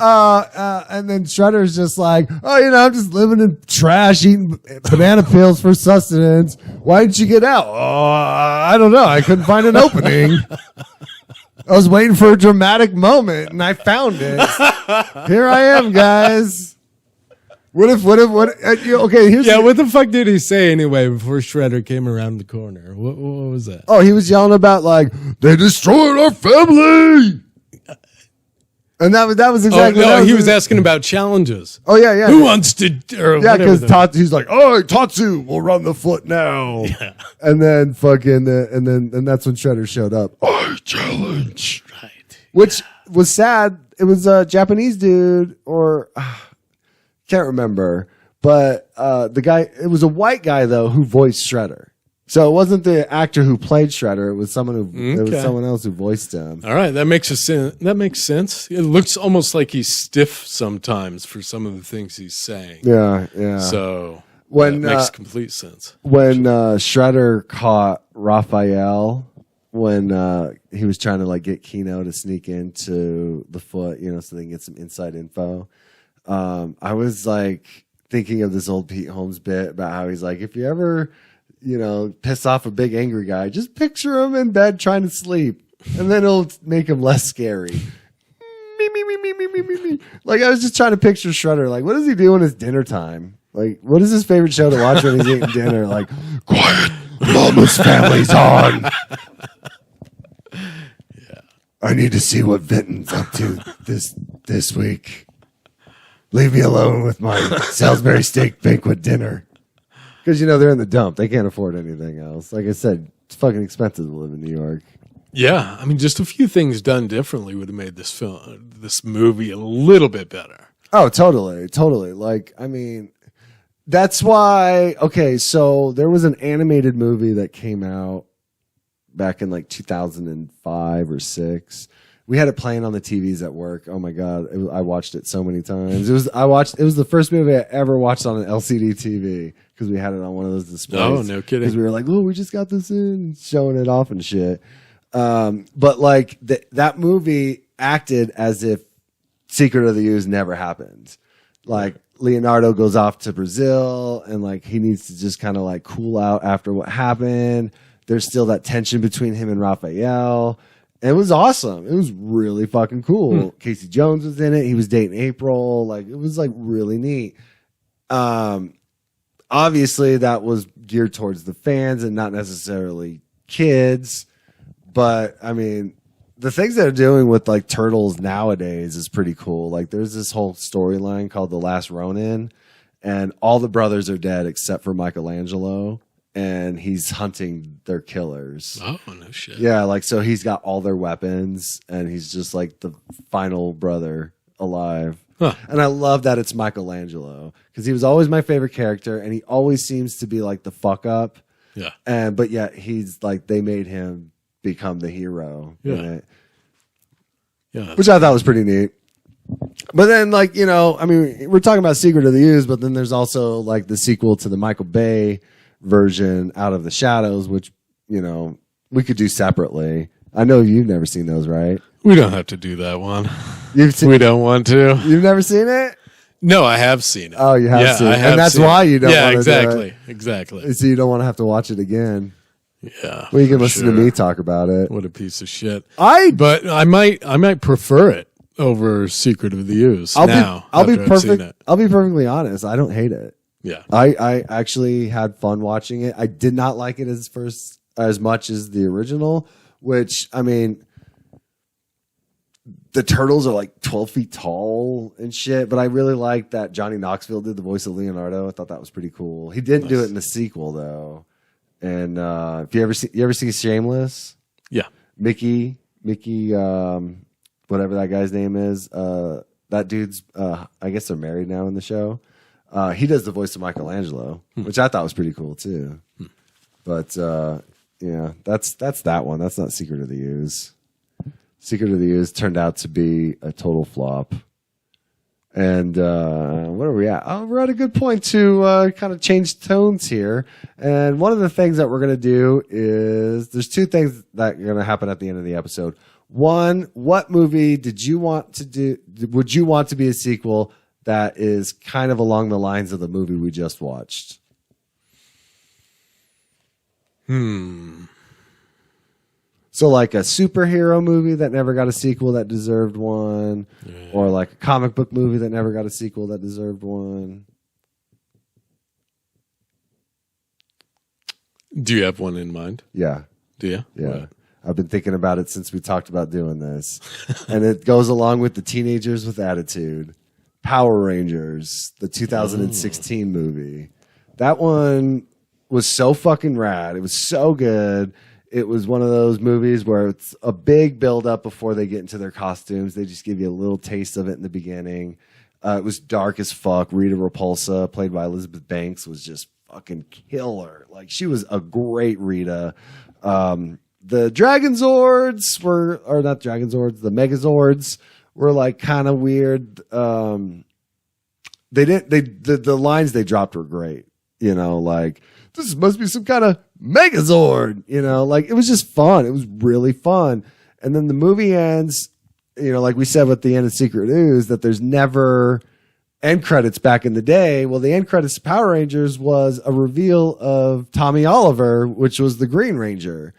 And then Shredder's just like, I'm just living in trash, eating banana peels for sustenance. Why didn't you get out? I don't know. I couldn't find an opening. I was waiting for a dramatic moment, and I found it. Here I am, guys. Okay, here's What the fuck did he say anyway before Shredder came around the corner? What was that? Oh, he was yelling about like, they destroyed our family. And that was exactly. He was asking about challenges. Oh yeah. Who wants to? Because he's like, Tatsu will run the foot now. Yeah. And then and that's when Shredder showed up. I challenge. Right. Which was sad. It was a Japanese dude, or can't remember, but the guy. It was a white guy though who voiced Shredder. So it wasn't the actor who played Shredder. It was someone else who voiced him. All right, that makes sense. It looks almost like he's stiff sometimes for some of the things he's saying. Yeah. So that makes complete sense. When Shredder caught Raphael when he was trying to like get Kino to sneak into the foot, so they can get some inside info. I was like thinking of this old Pete Holmes bit about how he's like, if you ever piss off a big angry guy, just picture him in bed trying to sleep, and then it'll make him less scary. Me. Like, I was just trying to picture Shredder. Like, what does he do when it's dinner time? Like, what is his favorite show to watch when he's eating dinner? Like, quiet, Mama's Family's on. Yeah. I need to see what Vinton's up to this week. Leave me alone with my Salisbury steak banquet dinner. Because, they're in the dump. They can't afford anything else. Like I said, it's fucking expensive to live in New York. Yeah. I mean, just a few things done differently would have made this movie a little bit better. Oh, totally. Like, I mean, that's why, okay, so there was an animated movie that came out back in like 2005 or 6. We had it playing on the TVs at work. Oh my God. I watched it so many times. It was the first movie I ever watched on an LCD TV because we had it on one of those displays. Oh, no kidding. Because we were like, we just got this in, showing it off and shit. But like that movie acted as if Secret of the OOZE never happened. Like Leonardo goes off to Brazil and like he needs to just kind of like cool out after what happened. There's still that tension between him and Raphael. It was awesome. It was really fucking cool. Casey Jones was in it. He was dating April. Like, it was like really neat. Obviously that was geared towards the fans and not necessarily kids, but I mean, the things they're doing with like turtles nowadays is pretty cool. Like there's this whole storyline called The Last Ronin, and all the brothers are dead except for Michelangelo, and he's hunting their killers. Oh, no shit. Yeah, like so he's got all their weapons, and he's just like the final brother alive. Huh. And I love that it's Michelangelo because he was always my favorite character, and he always seems to be like the fuck up. Yeah. But yet he's like, they made him become the hero. Yeah. In it, Yeah. which I thought was pretty neat. But then, like, you know, I mean, we're talking about Secret of the Ooze, but then there's also like the sequel to the Michael Bay version, Out of the Shadows, which, you know, we could do separately. I know you've never seen those, right? We don't have to do that one. We don't want to. You've never seen it? No, I have seen it. Oh, you have seen it. I have And that's seen why it. you don't Yeah, want to exactly. do it. Exactly. So you don't want to have to watch it again. Yeah. Well, you can for listen to me talk about it. What a piece of shit. But I might prefer it over Secret of the Ooze I'll now. be after I've seen perfect. it. I'll be perfectly honest. I don't hate it. Yeah. I actually had fun watching it. I did not like it as much as the original, which, I mean, the turtles are like 12 feet tall and shit, but I really like that Johnny Knoxville did the voice of Leonardo. I thought that was pretty cool. He didn't do it in the sequel though. And if you ever see Shameless? Yeah. Mickey, whatever that guy's name is, that dude's I guess they're married now in the show. He does the voice of Michelangelo, which I thought was pretty cool too. But yeah, that's that one. That's not Secret of the Ooze. Secret of the Ooze turned out to be a total flop. And where are we at? Oh, we're at a good point to kind of change tones here. And one of the things that we're going to do is there's two things that are going to happen at the end of the episode. One, what movie did you want to do? Would you want to be a sequel that is kind of along the lines of the movie we just watched? So like a superhero movie that never got a sequel that deserved one, or like a comic book movie that never got a sequel that deserved one. Do you have one in mind? Yeah. Do you? Yeah. What? I've been thinking about it since we talked about doing this. And it goes along with the Teenagers with Attitude. Power Rangers, the 2016 movie. That one was so fucking rad. It was so good. It was one of those movies where it's a big build up before they get into their costumes. They just give you a little taste of it in the beginning. It was dark as fuck. Rita Repulsa, played by Elizabeth Banks, was just fucking killer. Like, she was a great Rita. The Dragon Zords were, or not Dragon Zords, the Megazords were like kind of weird. The lines they dropped were great. You know, like, this must be some kind of Megazord, you know, like it was just fun. It was really fun. And then the movie ends, you know, like we said with the end of Secret Ooze, that there's never end credits back in the day. Well, the end credits of Power Rangers was a reveal of Tommy Oliver, which was the Green Ranger.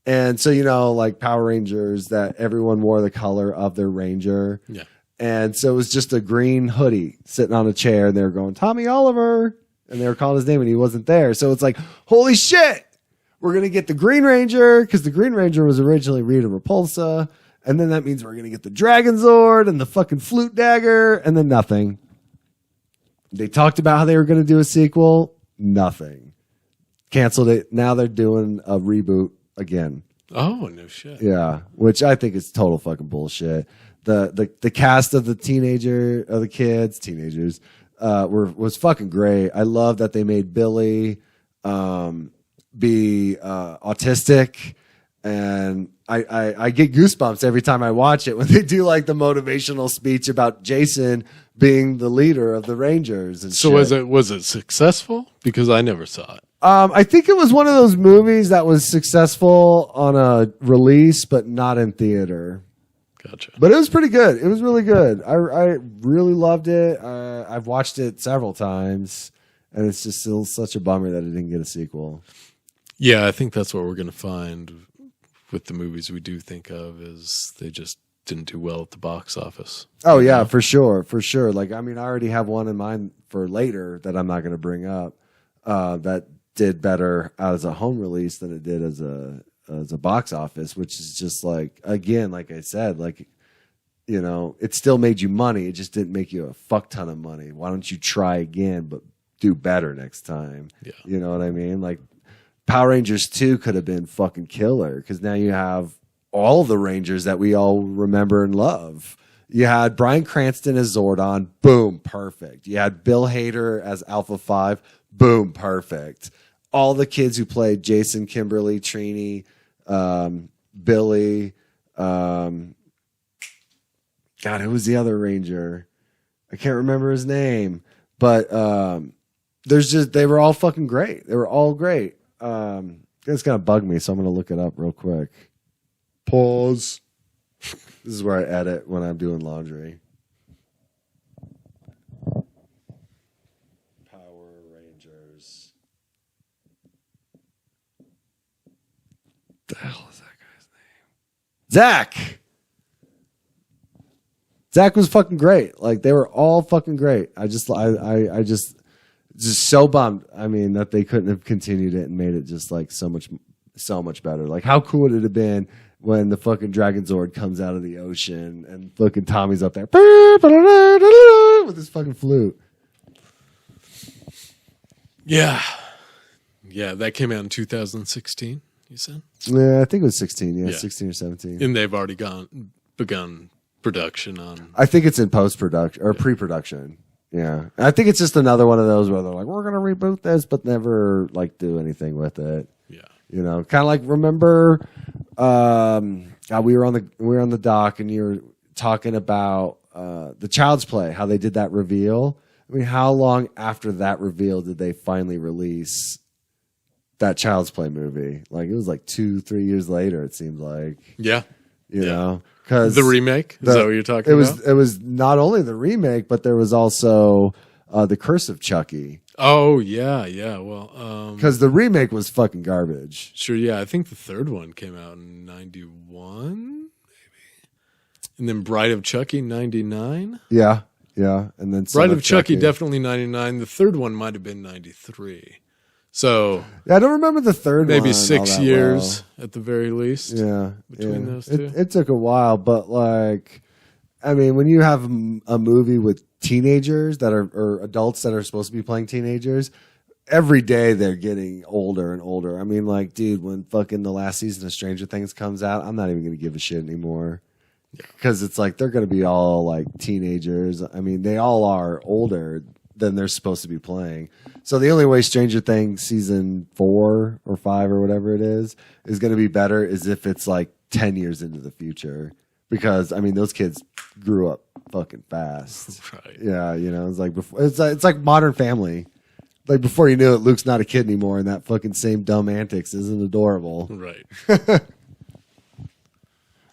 And so, you know, like Power Rangers, that everyone wore the color of their Ranger. Yeah. And so it was just a green hoodie sitting on a chair, and they were going, Tommy Oliver. And they were calling his name, and he wasn't there. So it's like, holy shit, we're going to get the Green Ranger, because the Green Ranger was originally Rita Repulsa. And then that means we're going to get the Dragon Zord and the fucking Flute Dagger, and then nothing. They talked about how they were going to do a sequel. Nothing. Canceled it. Now they're doing a reboot again. Oh, no shit. Yeah, which I think is total fucking bullshit. The cast of the teenagers was fucking great. I love that they made Billy be autistic, and I get goosebumps every time I watch it when they do like the motivational speech about Jason being the leader of the Rangers. And so was it successful? Because I never saw it. I think it was one of those movies that was successful on a release, but not in theater. Gotcha. But it was pretty good. It was really good. I really loved it. I've watched it several times, and it's just still such a bummer that it didn't get a sequel. Yeah, I think that's what we're going to find with the movies we do think of, is they just didn't do well at the box office. Oh, yeah, for sure. For sure. Like, I mean, I already have one in mind for later that I'm not going to bring up that did better as a home release than it did as a as a box office, which is just like, again, like I said, like, you know, it still made you money. It just didn't make you a fuck ton of money. Why don't you try again, but do better next time? Yeah. You know what I mean? Like Power Rangers 2 could have been fucking killer because now you have all the Rangers that we all remember and love. You had Bryan Cranston as Zordon, boom, perfect. You had Bill Hader as Alpha 5, boom, perfect. All the kids who played Jason, Kimberly, Trini, Billy, God, who was the other Ranger? I can't remember his name, but they were all fucking great. They were all great. It's gonna bug me, so I'm gonna look it up real quick. Pause. This is where I edit when I'm doing laundry. Power Rangers. The hell is that guy's name? Zach. Zach was fucking great. Like they were all fucking great. I just so bummed. I mean, that they couldn't have continued it and made it just like so much better. Like how cool would it have been when the fucking Dragon Zord comes out of the ocean and fucking Tommy's up there with his fucking flute. Yeah. Yeah, that came out in 2016, you said? Yeah, I think it was 16. Yeah, 16 or 17. And they've already begun production on... I think it's in post-production or pre-production. Yeah. I think it's just another one of those where they're like, we're going to reboot this, but never like do anything with it. Yeah. You know, kind of like remember we were on the dock and you were talking about the Child's Play, how they did that reveal. I mean, how long after that reveal did they finally release that Child's Play movie? Like it was like 2-3 years later, it seems like. Yeah. You know, because the remake, is that what you're talking about? It was not only the remake, but there was also the Curse of Chucky. Oh yeah. Well, because the remake was fucking garbage. Sure, yeah. I think the third one came out in 91, maybe, and then Bride of Chucky 99. Yeah, and then Bride of Chucky definitely 99. The third one might have been 93. So yeah, I don't remember the third maybe one. 6 years at the very least. Yeah, between those two. It took a while, but like, I mean, when you have a movie with teenagers that are or adults that are supposed to be playing teenagers, every day they're getting older and older. I mean, like, dude, when fucking the last season of Stranger Things comes out, I'm not even going to give a shit anymore because it's like they're going to be all like teenagers. I mean, they all are older than they're supposed to be playing. So the only way Stranger Things season 4 or 5 or whatever it is going to be better is if it's like 10 years into the future. Because I mean, those kids grew up fucking fast. Right. Yeah, you know, it's like before. It's like Modern Family. Like before you knew it, Luke's not a kid anymore, and that fucking same dumb antics isn't adorable. Right.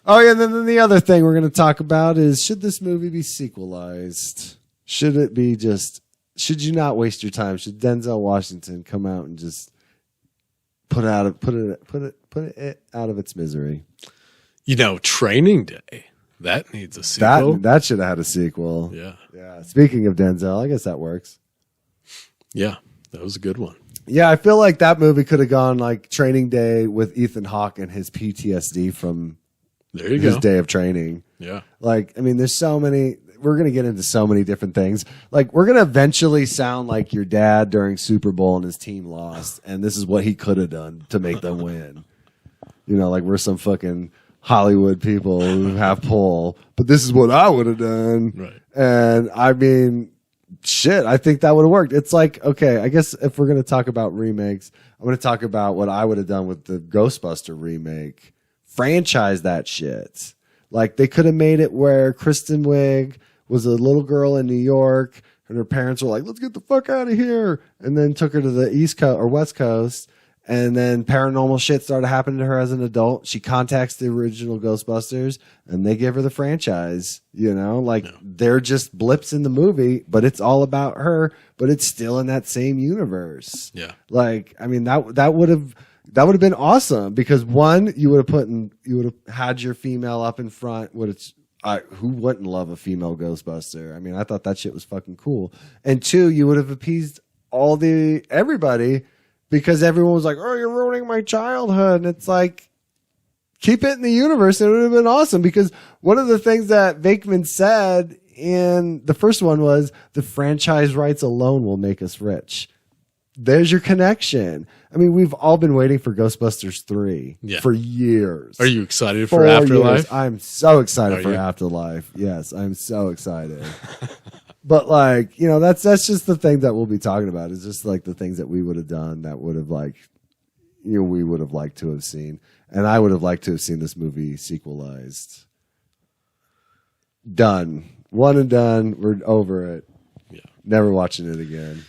Oh yeah, and then the other thing we're going to talk about is should this movie be sequelized? Should it be just? Should you not waste your time? Should Denzel Washington come out and just put it out of its misery? You know, Training Day, that needs a sequel. That should have had a sequel. Yeah. Speaking of Denzel, I guess that works. Yeah, that was a good one. Yeah, I feel like that movie could have gone like Training Day with Ethan Hawke and his PTSD from his day of training. Yeah. Like, I mean, there's so many. We're going to get into so many different things. Like, we're going to eventually sound like your dad during Super Bowl and his team lost, and this is what he could have done to make them win. You know, like we're some fucking Hollywood people who have pull, but this is what I would have done. Right. And I mean, shit, I think that would have worked. It's like, okay, I guess if we're going to talk about remakes, I'm going to talk about what I would have done with the Ghostbuster remake. Franchise that shit. Like, they could have made it where Kristen Wiig was a little girl in New York and her parents were like, let's get the fuck out of here. And then took her to the East Coast or West Coast. And then paranormal shit started happening to her as an adult. She contacts the original Ghostbusters and they give her the franchise, you know, like they're just blips in the movie, but it's all about her, but it's still in that same universe. Yeah. Like, I mean, that would have been awesome because one, you would have had your female up in front. Who wouldn't love a female Ghostbuster? I mean, I thought that shit was fucking cool. And two, you would have appeased everybody because everyone was like, oh, you're ruining my childhood. And it's like, keep it in the universe. It would have been awesome, because one of the things that Venkman said in the first one was the franchise rights alone will make us rich. There's your connection. I mean, we've all been waiting for Ghostbusters 3 for years. Are you excited for Afterlife? Years. I'm so excited for Afterlife. Yes, I'm so excited. But like, you know, that's just the thing that we'll be talking about, is just like the things that we would have done that would have like, you know, we would have liked to have seen. And I would have liked to have seen this movie sequelized. Done. One and done. We're over it. Yeah. Never watching it again.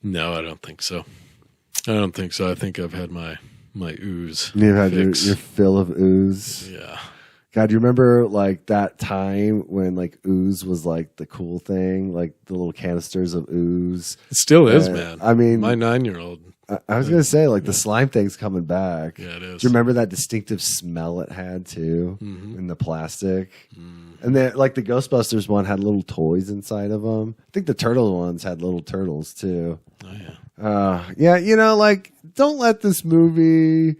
No, I don't think so. I think I've had my ooze. You've had your fill of ooze. Yeah. God, do you remember like that time when like ooze was like the cool thing, like the little canisters of ooze? It still is, man. I mean, my 9-year-old. I was gonna say like the slime thing's coming back. Yeah, it is. Do you remember that distinctive smell it had too in the plastic? And then like the Ghostbusters one had little toys inside of them. I think the turtle ones had little turtles too. Oh yeah. Yeah, you know, like don't let this movie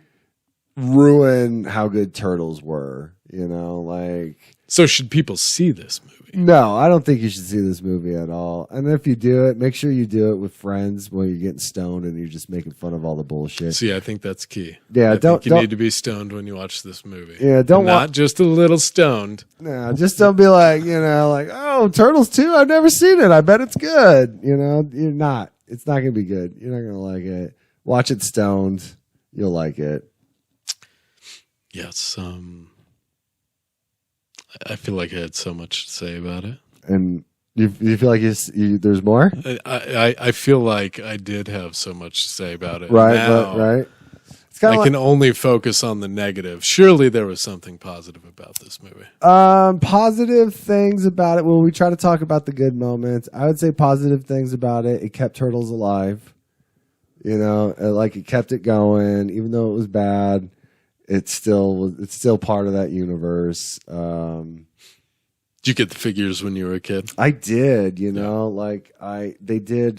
ruin how good Turtles were. You know, like. So should people see this movie? No, I don't think you should see this movie at all. And if you do it, make sure you do it with friends when you're getting stoned and you're just making fun of all the bullshit. See, I think that's key. Yeah, I think you need to be stoned when you watch this movie. Yeah, not just a little stoned. No, just don't be like, you know, like, oh, Turtles 2, I've never seen it. I bet it's good. You know, you're not. It's not going to be good. You're not going to like it. Watch it stoned. You'll like it. Yes. I feel like I had so much to say about it. And you feel like there's more? I feel like I did have so much to say about it. Right, now, right. I can only focus on the negative. Surely there was something positive about this movie. Positive things about it. Well, we try to talk about the good moments. I would say positive things about it. It kept Turtles alive. You know, like it kept it going, even though it was bad. It's still part of that universe. Did you get the figures when you were a kid? I did, you know, like they did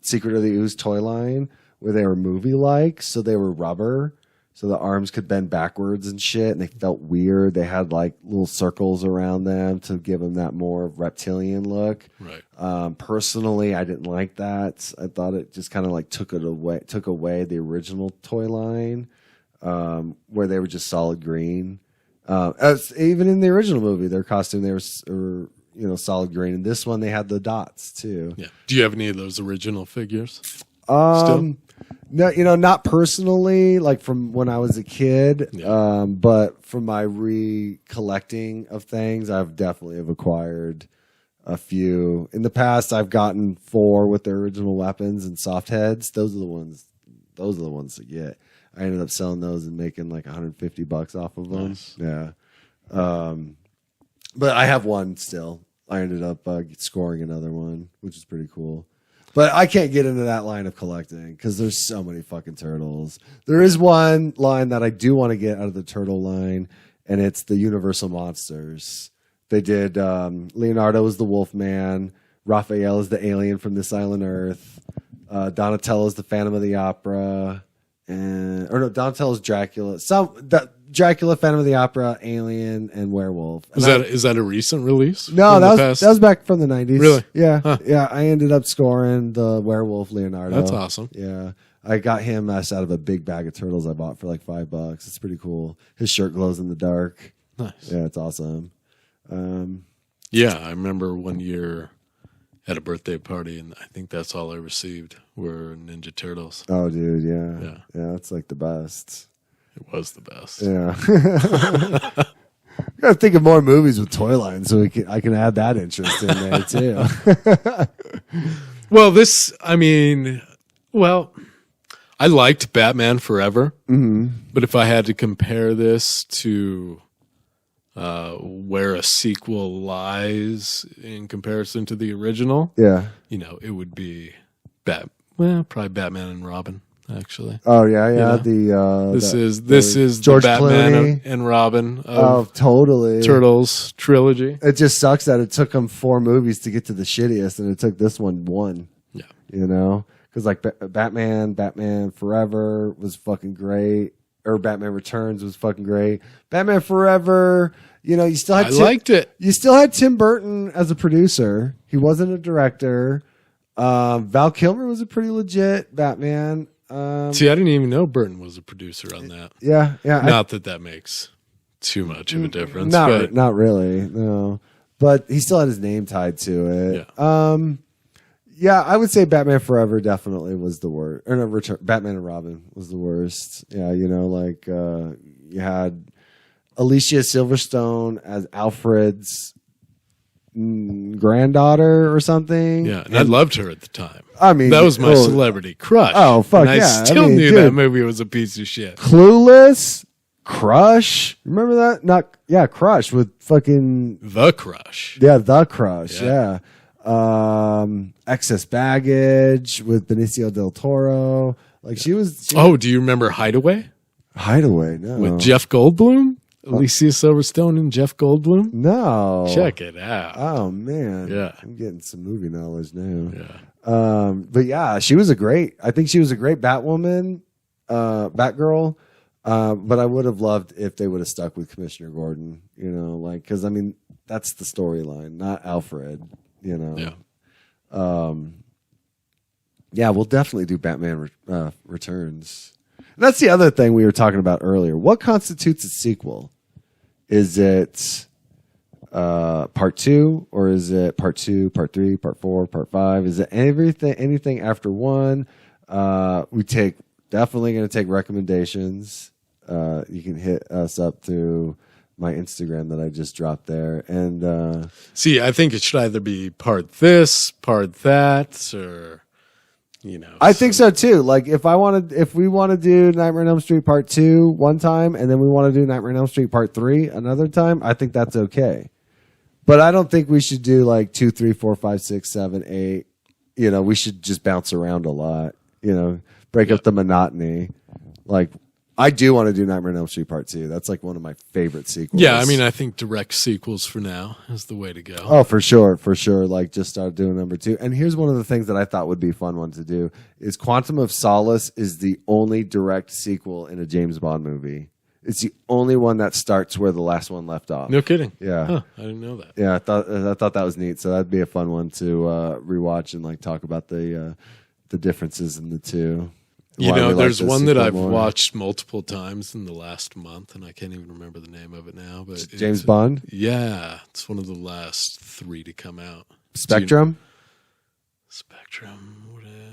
Secret of the Ooze toy line where they were movie like, so they were rubber, so the arms could bend backwards and shit, and they felt weird. They had like little circles around them to give them that more reptilian look. Right. Personally, I didn't like that. I thought it just kind of like took away the original toy line. Where they were just solid green. Even in the original movie, their costume they were solid green. And this one they had the dots too. Yeah. Do you have any of those original figures? Still? No, you know, not personally, like from when I was a kid. Yeah. But from my recollecting of things, I've definitely have acquired a few. In the past, I've gotten 4 with their original weapons and soft heads. Those are the ones to get. I ended up selling those and making like $150 off of them. Nice. Yeah. But I have one still. I ended up scoring another one, which is pretty cool. But I can't get into that line of collecting because there's so many fucking turtles. There is one line that I do want to get out of the turtle line, and it's the Universal Monsters. They did Leonardo is the Wolfman, Raphael is the alien from this island Earth, Donatello is the Phantom of the Opera. Donatello's Dracula. Dracula, Phantom of the Opera, Alien, and Werewolf. And Is that a recent release? No, that was back from the 90s. Really? Yeah. Huh. Yeah, I ended up scoring the Werewolf Leonardo. That's awesome. Yeah. I got him out of a big bag of turtles I bought for like $5. It's pretty cool. His shirt glows in the dark. Nice. Yeah, it's awesome. Yeah, I remember one year at a birthday party, and I think that's all I received were Ninja Turtles. Oh, dude, yeah. Yeah, that's like the best. It was the best. Yeah. Gotta think of more movies with toy lines so I can add that interest in there too. Well, I liked Batman Forever, Mm-hmm. but if I had to compare this to where a sequel lies in comparison to the original, Yeah. you know, it would be probably Batman and Robin, actually. Oh yeah. Yeah. This is George the Batman Clooney. and Robin of totally. Turtles trilogy. It just sucks that it took them 4 movies to get to the shittiest, and it took this one. Yeah. You know, because like Batman Forever was fucking great. or Batman Returns was fucking great. Batman Forever, you know, you still had I liked it. You still had Tim Burton as a producer. He wasn't a director. Val Kilmer was a pretty legit Batman. See, I didn't even know Burton was a producer on that. Yeah. Not that makes too much of a difference. Not really, no. But he still had his name tied to it. Yeah. Yeah, I would say Batman Forever definitely was the worst. Or no, Batman and Robin was the worst. Yeah, you know, like you had Alicia Silverstone as Alfred's granddaughter or something. Yeah, and I loved her at the time. I mean, that was my celebrity crush. Oh, fuck and yeah. I still knew that movie was a piece of shit. Clueless, Crush. Remember that? Crush with fucking The Crush. Yeah, The Crush. Yeah. Excess Baggage with Benicio del Toro. Like she was. Oh, do you remember Hideaway? Hideaway, no. With Jeff Goldblum? Alicia Silverstone and Jeff Goldblum? No. Check it out. Oh man. Yeah. I'm getting some movie knowledge now. Yeah. But yeah, I think she was a great Batwoman, Batgirl. But I would have loved if they would have stuck with Commissioner Gordon, you know, like, cause I mean, that's the storyline, not Alfred, you know? Yeah. Yeah, we'll definitely do Batman Returns. And that's the other thing we were talking about earlier. What constitutes a sequel? Is it part 2, or is it part 2, part 3, part 4, part 5? Is it anything after 1? We definitely going to take recommendations. You can hit us up through my Instagram that I just dropped there. And see, I think it should either be part this, part that, or you know. I think so too. Like if we want to do Nightmare on Elm Street Part 2 one time, and then we want to do Nightmare on Elm Street Part 3 another time, I think that's okay. But I don't think we should do like 2, 3, 4, 5, 6, 7, 8. You know, we should just bounce around a lot. You know, break up the monotony. Like I do want to do Nightmare on Elm Street Part 2. That's like one of my favorite sequels. Yeah, I mean, I think direct sequels for now is the way to go. Oh, for sure. Like just start doing number 2. And here's one of the things that I thought would be a fun one to do is Quantum of Solace is the only direct sequel in a James Bond movie. It's the only one that starts where the last one left off. No kidding. Yeah. Huh, I didn't know that. Yeah, I thought that was neat. So that'd be a fun one to rewatch and like talk about the differences in the two. You know, there's one that I've watched multiple times in the last month, and I can't even remember the name of it now. But James Bond? Yeah, it's one of the last 3 to come out. Spectrum? Spectrum.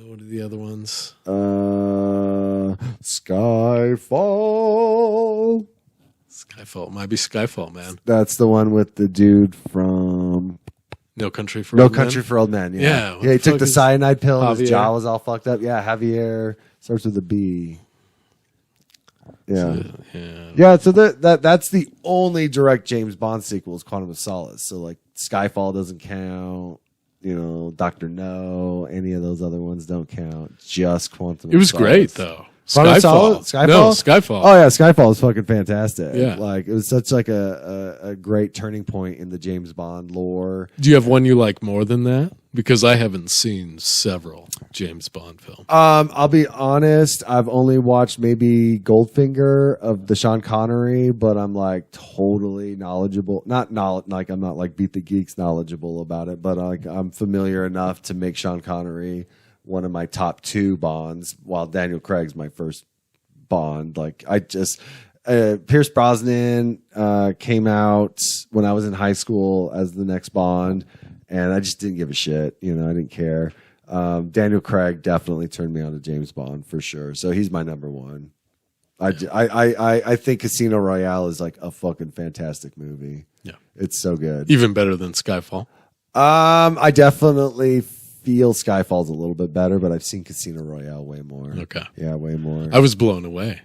What are the other ones? Skyfall. Skyfall. Might be Skyfall, man. That's the one with the dude from No Country for Old Men. For Old Men. Yeah. He took the cyanide pill and his Javier. jaw was all fucked up. Yeah, Javier. Starts with a B. Yeah. So that's the only direct James Bond sequel is Quantum of Solace. So like Skyfall doesn't count. You know, Dr. No, any of those other ones don't count. Just Quantum of Solace. It was great though. Skyfall? No, Skyfall. Oh yeah, Skyfall is fucking fantastic. Yeah. Like it was such like a great turning point in the James Bond lore. Do you have one you like more than that? Because I haven't seen several James Bond films. I'll be honest, I've only watched maybe Goldfinger of the Sean Connery, but I'm like totally knowledgeable. I'm not like Beat the Geeks knowledgeable about it, but like I'm familiar enough to make Sean Connery one of my top 2 Bonds, while Daniel Craig's my first Bond. Like I just Pierce Brosnan came out when I was in high school as the next Bond, and I just didn't give a shit. You know, I didn't care. Daniel Craig definitely turned me on to James Bond for sure. So he's my number 1. I think Casino Royale is like a fucking fantastic movie. Yeah, it's so good. Even better than Skyfall. I definitely feel Skyfall's a little bit better, but I've seen Casino Royale way more. Okay. Yeah, way more. I was blown away.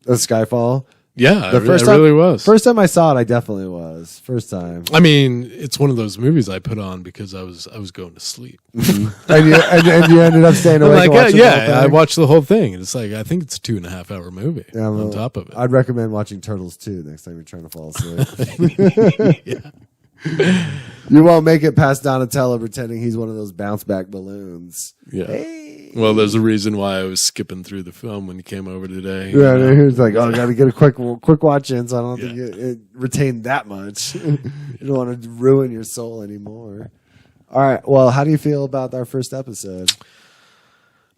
The Skyfall? Yeah, I really was. First time I saw it, I definitely was. First time. I mean, it's one of those movies I put on because I was going to sleep. Mm-hmm. and you ended up staying awake. I watched the whole thing. And it's like, I think it's a 2.5 hour movie on top of it. I'd recommend watching Turtles 2 next time you're trying to fall asleep. Yeah. You won't make it past Donatello pretending he's one of those bounce back balloons. Yeah. Hey. Well, there's a reason why I was skipping through the film when you came over today. Yeah, he was like, "Oh, I got to get a quick watch in, so I don't think it retained that much. You don't want to ruin your soul anymore." All right. Well, how do you feel about our first episode?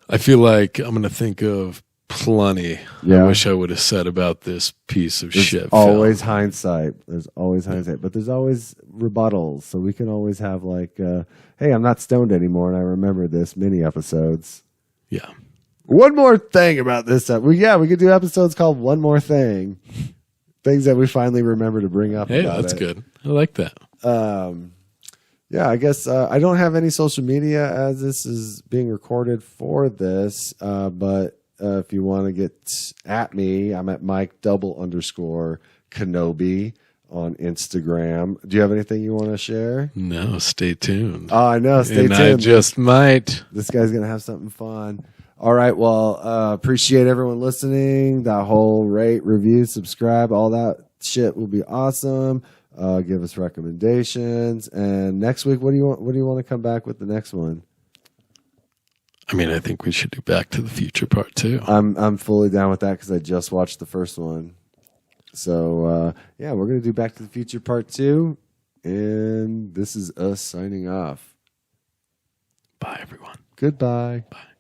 I feel like I'm going to think of plenty. Yeah. I wish I would have said about this piece of shit. Always hindsight. There's always hindsight, but there's always rebuttals. So we can always have like, "Hey, I'm not stoned anymore, and I remember this." Mini episodes. Yeah. One more thing about this stuff. We could do episodes called "One More Thing," things that we finally remember to bring up. Hey, that's good. I like that. Yeah, I guess I don't have any social media as this is being recorded for this. But if you want to get at me, I'm at Mike_Kenobi on Instagram. Do you have anything you want to share? No, stay tuned. Oh, I know. Stay tuned. I just might. This guy's going to have something fun. All right. Well, appreciate everyone listening. That whole rate, review, subscribe, all that shit will be awesome. Give us recommendations. And next week, what do you want to come back with the next one? I mean, I think we should do Back to the Future Part 2. I'm fully down with that because I just watched the first one. So, yeah, we're going to do Back to the Future Part 2. And this is us signing off. Bye, everyone. Goodbye. Bye.